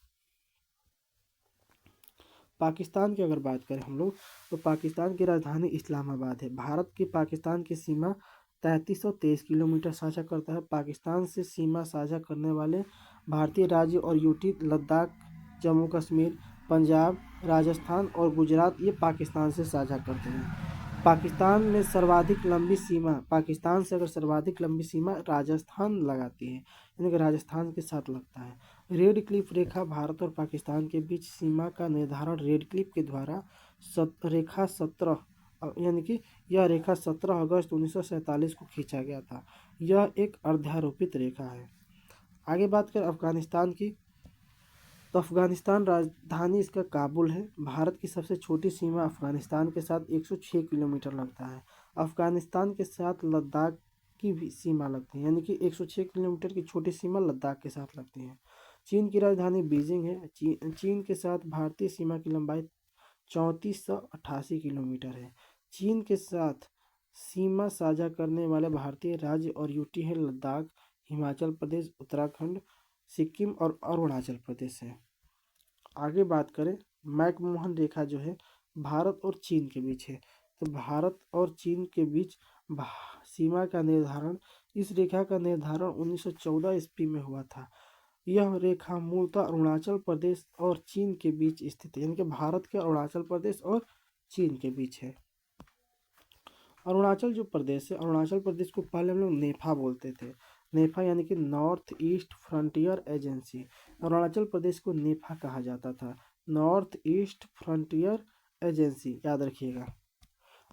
A: पाकिस्तान की अगर बात करें हम लोग तो पाकिस्तान की राजधानी इस्लामाबाद है। भारत की पाकिस्तान की सीमा 3323 किलोमीटर साझा करता है। पाकिस्तान से सीमा साझा करने वाले भारतीय राज्य और यूटी, लद्दाख, जम्मू कश्मीर, पंजाब, राजस्थान और गुजरात ये पाकिस्तान से साझा करते हैं। पाकिस्तान से अगर सर्वाधिक लंबी सीमा राजस्थान लगाती है, यानी कि राजस्थान के साथ लगता है। रेड क्लिफ रेखा, भारत और पाकिस्तान के बीच सीमा का निर्धारण रेड क्लिफ के द्वारा रेखा 17, यानी कि यह रेखा 17 अगस्त 1947 को खींचा गया था। यह एक अर्धारोपित रेखा है। आगे बात करें अफगानिस्तान की तो अफगानिस्तान राजधानी इसका काबुल है। भारत की सबसे छोटी सीमा अफगानिस्तान के साथ 106 किलोमीटर लगता है। अफगानिस्तान के साथ लद्दाख की भी सीमा लगती है, यानी कि 106 किलोमीटर की छोटी सीमा लद्दाख के साथ लगती है। चीन की राजधानी बीजिंग है। चीन के साथ भारतीय सीमा की लंबाई 3488 किलोमीटर है। चीन के साथ सीमा साझा करने वाले भारतीय राज्य और यूटी है लद्दाख, हिमाचल प्रदेश, उत्तराखंड, सिक्किम और अरुणाचल प्रदेश है। आगे बात करें मैकमोहन रेखा जो है भारत और चीन के बीच है। तो भारत और चीन के बीच सीमा का निर्धारण, इस रेखा का निर्धारण 1914 ईस्वी में हुआ था। यह रेखा मूलतः अरुणाचल प्रदेश और चीन के बीच स्थित है, यानी कि भारत के अरुणाचल प्रदेश और चीन के बीच है। अरुणाचल प्रदेश को पहले हम लोग नेफा बोलते थे। नेफा यानी कि north east frontier agency. Arunachal Pradesh को नेफा कहा जाता था, नॉर्थ ईस्ट फ्रंटियर एजेंसी, याद रखिएगा।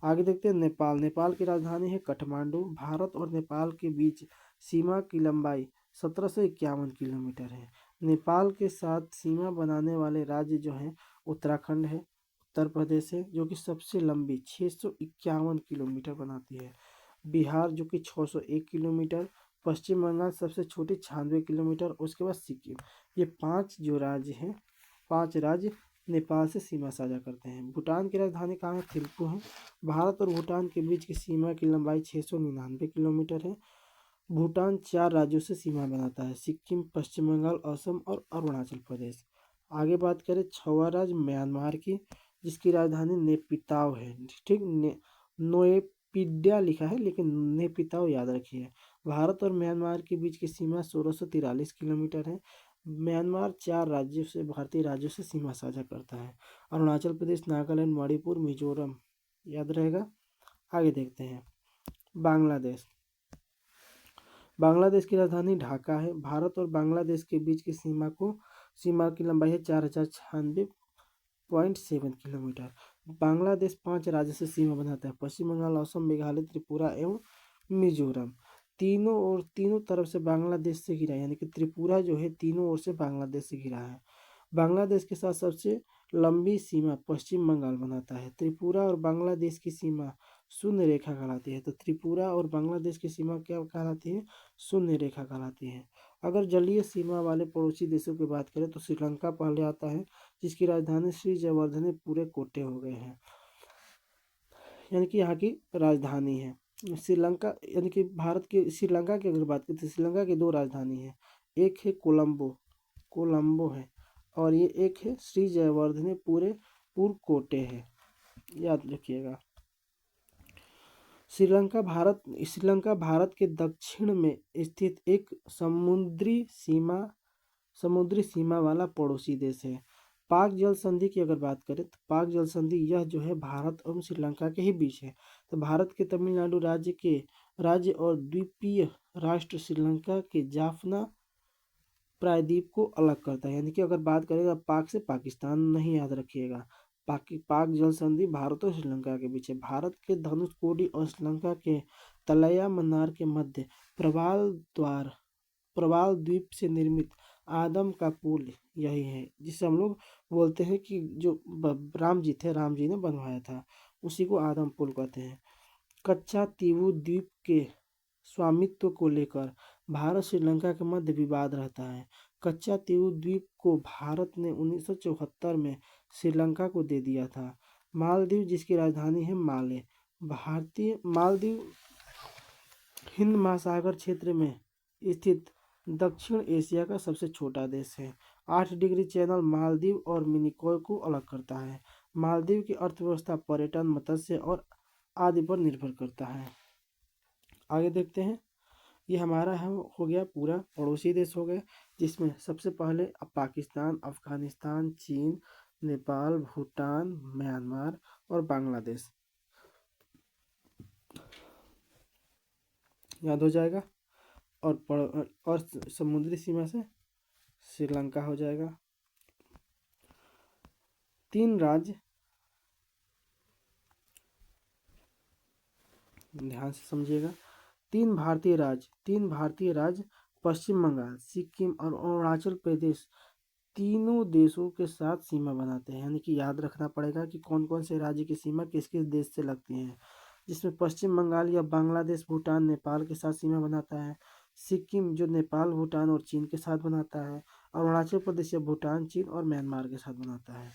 A: आगे देखते हैं नेपाल की राजधानी है काठमांडू। भारत और नेपाल के बीच सीमा की लंबाई 1751 किलोमीटर है। नेपाल के साथ सीमा बनाने वाले राज्य जो हैं उत्तराखंड है, उत्तर प्रदेश है जो कि सबसे लंबी 651 किलोमीटर बनाती है, बिहार जो कि 601 किलोमीटर, पश्चिम बंगाल सबसे छोटी 96 किलोमीटर, उसके बाद सिक्किम। ये 5 राज्य नेपाल से सीमा साझा करते हैं। भूटान की राजधानी कहाँ है, थिम्पू है। भारत और भूटान के बीच की सीमा की लंबाई 699 किलोमीटर है। भूटान 4 राज्यों से सीमा बनाता है, सिक्किम, पश्चिम बंगाल, असम और अरुणाचल प्रदेश। आगे बात करें छवा राज्य म्यांमार की, जिसकी राजधानी नेपिताव है। ठीक, नोएपिड्या लिखा है लेकिन नेपिताव याद रखिए। भारत और म्यांमार के बीच की सीमा 1643 किलोमीटर है। म्यांमार 4 राज्यों से, भारतीय राज्यों से सीमा साझा करता है। अरुणाचल प्रदेश, नागालैंड, मणिपुर, मिजोरम, याद रहेगा। आगे देखते हैं बांग्लादेश। बांग्लादेश की राजधानी ढाका है। भारत और बांग्लादेश के बीच की सीमा की लंबाई है 4096.7 किलोमीटर। बांग्लादेश 5 राज्य से सीमा बनाता है: पश्चिम बंगाल, असम, मेघालय, त्रिपुरा एवं मिजोरम। तीनों तरफ से बांग्लादेश से घिरा है, यानी कि त्रिपुरा जो है तीनों ओर से बांग्लादेश से घिरा है। बांग्लादेश के साथ सबसे लंबी सीमा पश्चिम बंगाल बनाता है। त्रिपुरा और बांग्लादेश की सीमा शून्य रेखा कहलाती है। तो त्रिपुरा और बांग्लादेश की सीमा क्या कहलाती है? शून्य रेखा कहलाती है। अगर जलीय सीमा वाले पड़ोसी देशों की बात करें तो श्रीलंका पहले आता है, जिसकी राजधानी श्री जयवर्धने पूरे कोटे हो गए हैं, यानी कि यहाँ की राजधानी है श्रीलंका। यानी कि भारत के श्रीलंका की अगर बात करें तो श्रीलंका की 2 राजधानी है, एक है कोलंबो है, और ये एक है श्री जयवर्धने पुरकोटे है, याद रखिएगा। श्रीलंका भारत के दक्षिण में स्थित एक समुद्री सीमा वाला पड़ोसी देश है। पाक जल संधि की अगर बात करें तो पाक जल संधि यह जो है भारत एवं श्रीलंका के ही बीच है। तो भारत के तमिलनाडु राज्य और द्वीपीय राष्ट्र श्रीलंका के जाफना प्रायद्वीप को अलग करता है। यानी कि अगर बात करेगा पाक से पाकिस्तान नहीं, याद रखिएगा। पाक जल संधि भारत और श्रीलंका के बीच है। भारत के धनुषकोडी और श्रीलंका के तलैया मन्नार के मध्य प्रवाल द्वीप से निर्मित आदम का पुल यही है, जिसे हम लोग बोलते हैं कि जो राम जी ने बनवाया था, उसी को आदम पुल कहते हैं। कच्चा तीवू द्वीप के स्वामित्व को लेकर भारत श्रीलंका के मध्य विवाद रहता है। कच्चा तीवू द्वीप को भारत ने 1974 में श्रीलंका को दे दिया था। मालदीव, जिसकी राजधानी है माले, मालदीव हिंद महासागर क्षेत्र में स्थित दक्षिण एशिया का सबसे छोटा देश है। 8 डिग्री चैनल मालदीव और मिनिकॉय को अलग करता है। मालदीव की अर्थव्यवस्था पर्यटन, मत्स्य और आदि पर निर्भर करता है। आगे देखते हैं। ये हमारा हो गया पूरा पड़ोसी देश हो गए, जिसमें सबसे पहले पाकिस्तान, अफगानिस्तान, चीन, नेपाल, भूटान, म्यांमार और बांग्लादेश, याद हो जाएगा। और समुद्री सीमा से श्रीलंका हो जाएगा। 3 राज्य, ध्यान से समझिएगा। 3 भारतीय राज्य पश्चिम बंगाल, सिक्किम और अरुणाचल प्रदेश तीनों देशों के साथ सीमा बनाते हैं। यानी कि याद रखना पड़ेगा कि कौन कौन से राज्य की सीमा किस किस देश से लगती है, जिसमें पश्चिम बंगाल या बांग्लादेश, भूटान, नेपाल के साथ सीमा बनाता है। सिक्किम जो नेपाल, भूटान और चीन के साथ बनाता है। अरुणाचल प्रदेश या भूटान, चीन और म्यांमार के साथ बनाता है।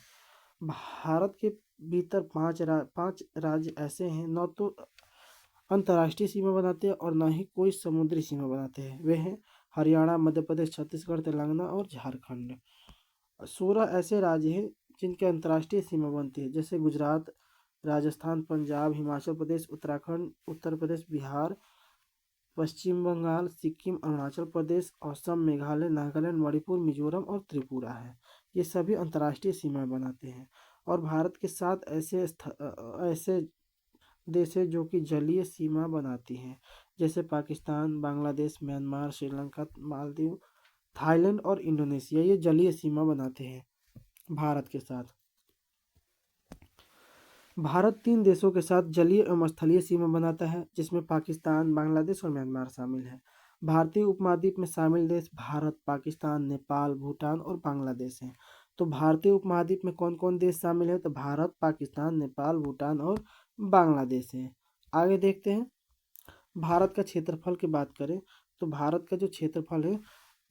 A: भारत के भीतर 5 राज्य ऐसे हैं, न तो अंतर्राष्ट्रीय सीमा बनाते हैं और न ही कोई समुद्री सीमा बनाते हैं। वे हैं हरियाणा, मध्य प्रदेश, छत्तीसगढ़, तेलंगाना और झारखंड। 16 ऐसे राज्य हैं जिनके अंतर्राष्ट्रीय सीमा बनती है, जैसे गुजरात, राजस्थान, पंजाब, हिमाचल प्रदेश, उत्तराखंड, उत्तर प्रदेश, बिहार, पश्चिम बंगाल, सिक्किम, अरुणाचल प्रदेश, असम, मेघालय, नागालैंड, मणिपुर, मिजोरम और त्रिपुरा है। ये सभी अंतर्राष्ट्रीय सीमा बनाते हैं। और भारत के 7 ऐसे देश है जो कि जलीय सीमा बनाती हैं, जैसे पाकिस्तान, बांग्लादेश, म्यांमार, श्रीलंका, मालदीव, थाईलैंड और इंडोनेशिया। ये जलीय सीमा बनाते हैं भारत के साथ। भारत 3 देशों के साथ जलीय एवं स्थलीय सीमा बनाता है, जिसमें पाकिस्तान, बांग्लादेश और म्यांमार शामिल है। भारतीय उपमहाद्वीप में शामिल देश भारत, पाकिस्तान, नेपाल, भूटान और बांग्लादेश हैं। तो भारतीय उपमहाद्वीप में कौन कौन देश शामिल है? तो भारत, पाकिस्तान, नेपाल, भूटान और बांग्लादेश है। आगे देखते हैं। भारत का क्षेत्रफल की बात करें तो भारत का जो क्षेत्रफल है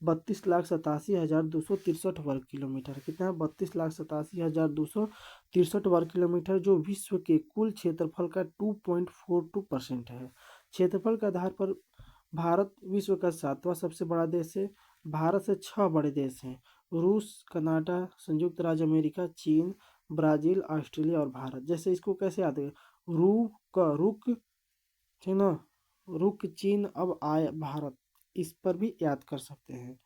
A: 32,87,263 वर्ग किलोमीटर। कितना है? 32,87,263 वर्ग किलोमीटर, जो विश्व के कुल क्षेत्रफल का 2.42% है। क्षेत्रफल के आधार पर भारत विश्व का 7वां सबसे बड़ा देश है। भारत से 6 बड़े देश हैं: रूस, कनाडा, संयुक्त राज्य अमेरिका, चीन, ब्राज़ील, ऑस्ट्रेलिया और भारत। जैसे इसको कैसे याद है, रुक है ना, रुक चीन अब आए भारत, इस पर भी याद कर सकते हैं।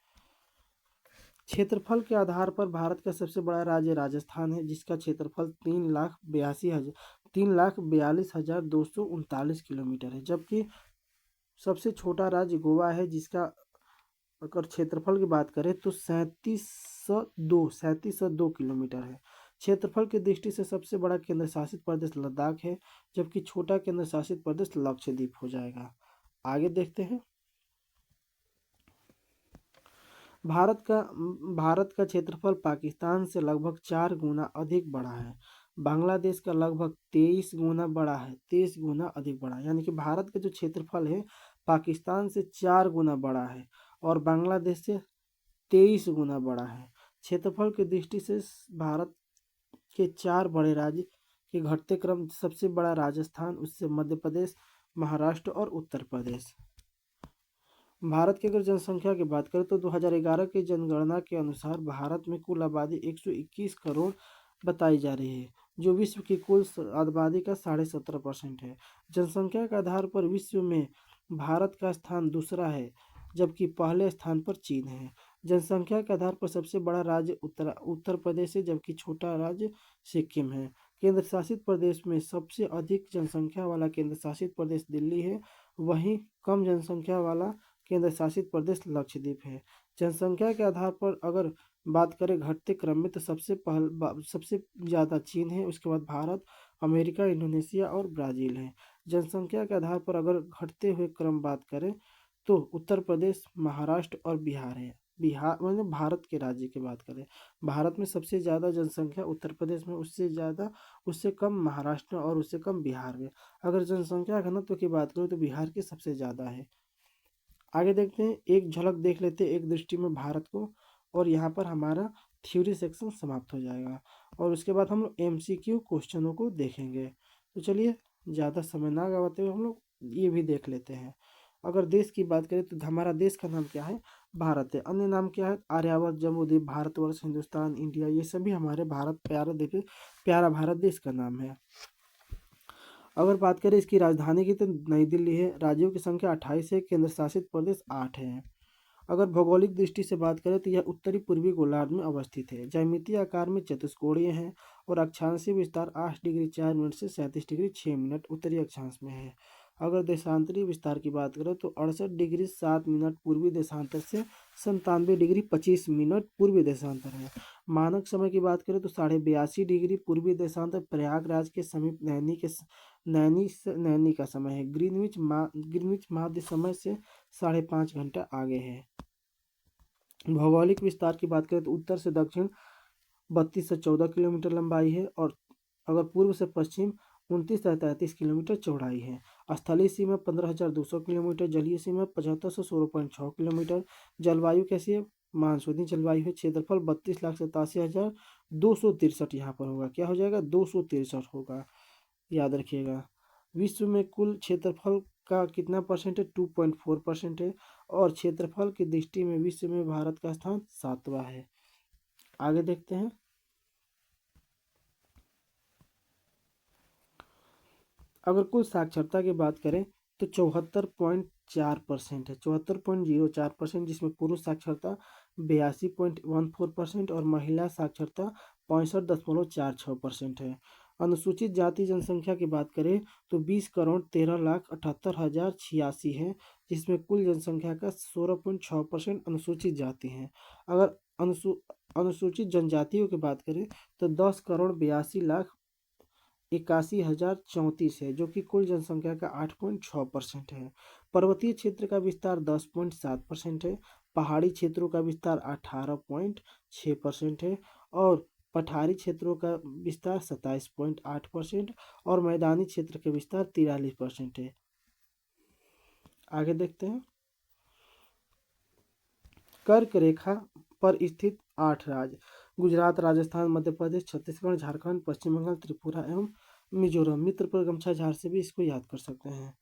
A: क्षेत्रफल के आधार पर भारत का सबसे बड़ा राज्य राजस्थान है, जिसका क्षेत्रफल 3,42,239 किलोमीटर है। जबकि सबसे छोटा राज्य गोवा है, जिसका अगर क्षेत्रफल की बात करें तो 3702 किलोमीटर है। क्षेत्रफल की दृष्टि से सबसे बड़ा केंद्र शासित प्रदेश लद्दाख है, जबकि छोटा केंद्र शासित प्रदेश लक्षद्वीप हो जाएगा। आगे देखते हैं। भारत का क्षेत्रफल पाकिस्तान से लगभग 4 गुना अधिक बड़ा है। बांग्लादेश का लगभग 23 गुना बड़ा है, 23 गुना अधिक बड़ा है। यानी कि भारत का जो क्षेत्रफल है पाकिस्तान से 4 गुना बड़ा है और बांग्लादेश से 23 गुना बड़ा है। क्षेत्रफल की दृष्टि से भारत के 4 बड़े राज्य के घटते क्रम: सबसे बड़ा राजस्थान, उससे मध्य प्रदेश, महाराष्ट्र और उत्तर प्रदेश। भारत की अगर जनसंख्या की बात करें तो 2011 की जनगणना के अनुसार भारत में कुल आबादी 121 करोड़ बताई जा रही है, जो विश्व की कुल आबादी का 17.5% है। जनसंख्या के आधार पर विश्व में भारत का स्थान दूसरा है, जबकि पहले स्थान पर चीन है। जनसंख्या के आधार पर सबसे बड़ा राज्य उत्तर प्रदेश है, जबकि छोटा राज्य सिक्किम है। केंद्र शासित प्रदेश में सबसे अधिक जनसंख्या वाला केंद्र शासित प्रदेश दिल्ली है, वहीं कम जनसंख्या वाला केंद्र शासित प्रदेश लक्षद्वीप है। जनसंख्या के आधार पर अगर बात करें घटते क्रम में तो सबसे ज़्यादा चीन है, उसके बाद भारत, अमेरिका, इंडोनेशिया और ब्राज़ील है। जनसंख्या के आधार पर अगर घटते हुए क्रम बात करें तो उत्तर प्रदेश, महाराष्ट्र और बिहार है। बिहार मतलब भारत के राज्य की बात करें, भारत में सबसे ज़्यादा जनसंख्या उत्तर प्रदेश में, उससे ज़्यादा उससे कम महाराष्ट्र और उससे कम बिहार में। अगर जनसंख्या घनत्व की बात करें तो बिहार की सबसे ज़्यादा है। आगे देखते हैं, एक झलक देख लेते हैं एक दृष्टि में भारत को, और यहाँ पर हमारा थ्योरी सेक्शन समाप्त हो जाएगा और उसके बाद हम लोग MCQ क्वेश्चनों को देखेंगे। तो चलिए ज़्यादा समय ना गवाते हुए हम लोग ये भी देख लेते हैं। अगर देश की बात करें तो हमारा देश का नाम क्या है, भारत है। अन्य नाम क्या है, आर्यावर्त, जम्बूद्वीप, भारतवर्ष, हिंदुस्तान, इंडिया, ये सभी हमारे प्यारा भारत देश का नाम है। अगर बात करें इसकी राजधानी की तो नई दिल्ली है। राज्यों की संख्या 28 है, केंद्र शासित प्रदेश 8 है। अगर भौगोलिक दृष्टि से बात करें तो यह उत्तरी पूर्वी गोलार्ध में अवस्थित है। ज्यामितीय आकार में चतुष्कोणीय है और अक्षांशीय विस्तार 8 डिग्री 4 मिनट से 37 डिग्री 6 मिनट उत्तरी अक्षांश में है। अगर देशांतरी विस्तार की बात करें तो 68 डिग्री 7 मिनट पूर्वी देशांतर से 97 डिग्री 25 मिनट पूर्वी देशांतर है। मानक समय की बात करें तो 82.5 डिग्री पूर्वी देशांतर प्रयागराज के समीप नैनी का समय है। ग्रीनविच माध्य समय से 5.5 घंटा आगे है। भौगोलिक विस्तार की बात करें तो उत्तर से दक्षिण 32 से 14 किलोमीटर लंबाई है और अगर पूर्व से पश्चिम 29 से 33 किलोमीटर चौड़ाई है। स्थलीय सीमा 15,200 किलोमीटर, जलीय सीमा 75 से 16.6 किलोमीटर। जलवायु कैसी है, मानसूनी जलवायु है। क्षेत्रफल 32,87,263 यहाँ पर होगा, क्या हो जाएगा, 263 होगा, याद रखिएगा। विश्व में कुल क्षेत्रफल का कितना परसेंट है, 2.4% है और क्षेत्रफल की दृष्टि में विश्व में भारत का स्थान 7वां है। आगे देखते हैं। अगर कुल साक्षरता की बात करें तो 74.4% है, 74.04%, जिसमें पुरुष साक्षरता 82.14% और महिला साक्षरता 65.46% है। अनुसूचित जाति जनसंख्या की बात करें तो 20,13,78,086 है, जिसमें कुल जनसंख्या का 16.6% अनुसूचित जाति है। अगर अनुसूचित जनजातियों की बात करें तो 10,82,81,034 है, जो कि कुल जनसंख्या का 8.6% है। पर्वतीय क्षेत्र का विस्तार 10.7% है, पहाड़ी क्षेत्रों का विस्तार 18.6% है और पठारी क्षेत्रों का विस्तार 27.8% और मैदानी क्षेत्र का विस्तार 43% है। आगे देखते हैं। कर्क रेखा पर स्थित 8 राज्य: गुजरात, राजस्थान, मध्य प्रदेश, छत्तीसगढ़, झारखंड, पश्चिम बंगाल, त्रिपुरा एवं मिजोरम। मित्र पर गमछा झार से भी इसको याद कर सकते हैं।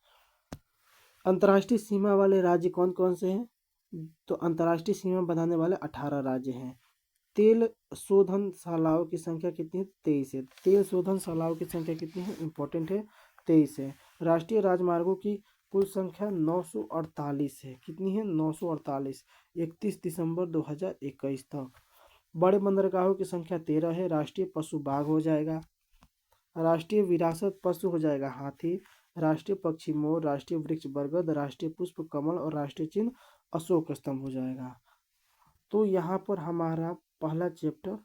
A: अंतर्राष्ट्रीय सीमा वाले राज्य कौन कौन से हैं? तो अंतर्राष्ट्रीय सीमा बनाने वाले 18 राज्य हैं। तेल शोधनशालाओं की संख्या कितनी है? 23 है। तेल शोधनशालाओं की संख्या कितनी है? इंपॉर्टेंट है, 23 है। राष्ट्रीय राजमार्गों की कुल संख्या 948 है। कितनी है? 948, 31 दिसंबर 2021 तक। बड़े बंदरगाहों की संख्या 13 है। राष्ट्रीय पशु बाघ हो जाएगा। राष्ट्रीय विरासत पशु हो जाएगा हाथी। राष्ट्रीय पक्षी मोर। राष्ट्रीय वृक्ष बरगद। राष्ट्रीय पुष्प कमल और राष्ट्रीय चिन्ह अशोक स्तंभ हो जाएगा। तो यहाँ पर हमारा पहला चैप्टर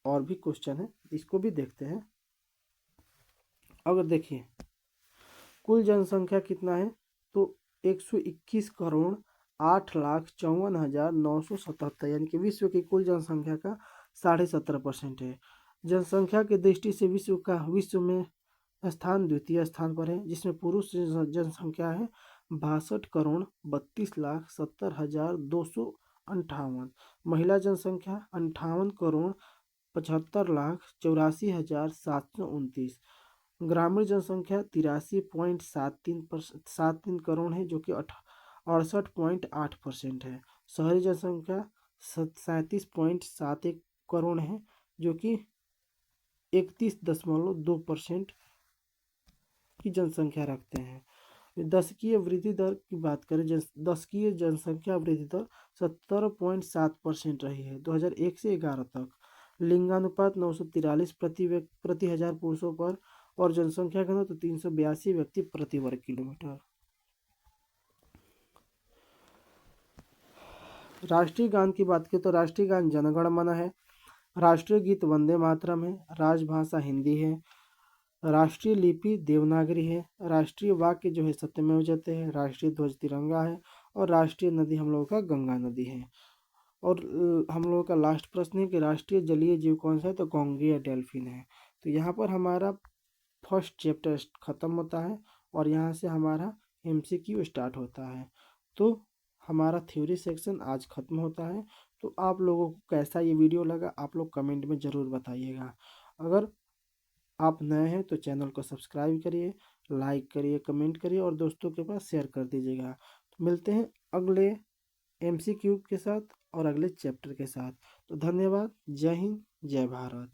A: और भी क्वेश्चन है, इसको भी देखते हैं। अगर देखिए कुल जनसंख्या कितना है, तो 121 करोड़ 8,54,977, यानी कि विश्व की कुल जनसंख्या का 17.5% है। जनसंख्या की दृष्टि से विश्व में स्थान द्वितीय स्थान पर है, जिसमें पुरुष जनसंख्या है 62,32,70,258। महिला जनसंख्या 58,75,84,729। ग्रामीण जनसंख्या 83.73 करोड़ है, जो कि 68.8% है। शहरी जनसंख्या 37.71 करोड़ है, जो कि 31.2% की जनसंख्या रखते हैं। दशकीय वृद्धि दर की बात करें, दशकीय जनसंख्या वृद्धि दर 70.7% रही है 2001 से 11 तक। लिंगानुपात 943 प्रति हजार पुरुषों पर और जनसंख्या घनत्व तो 382 व्यक्ति प्रति वर्ग किलोमीटर। राष्ट्रीय गान की बात करें तो राष्ट्रीय गान जनगण मन है। राष्ट्रीय गीत वंदे मातरम है। राजभाषा हिंदी है। राष्ट्रीय लिपि देवनागरी है। राष्ट्रीय वाक्य जो है सत्यमेव जयते है। राष्ट्रीय ध्वज तिरंगा है। और राष्ट्रीय नदी हम लोगों का गंगा नदी है। और हम लोगों का लास्ट प्रश्न है कि राष्ट्रीय जलीय जीव कौन सा है, तो घोंघी या डेल्फिन है। तो यहाँ पर हमारा फर्स्ट चैप्टर खत्म होता है और यहाँ से हमारा MCQ स्टार्ट होता है। तो हमारा थ्योरी सेक्शन आज खत्म होता है। तो आप लोगों को कैसा ये वीडियो लगा, आप लोग कमेंट में ज़रूर बताइएगा। अगर आप नए हैं तो चैनल को सब्सक्राइब करिए, लाइक करिए, कमेंट करिए और दोस्तों के पास शेयर कर दीजिएगा। तो मिलते हैं अगले MCQ के साथ और अगले चैप्टर के साथ। तो धन्यवाद। जय हिंद, जय भारत।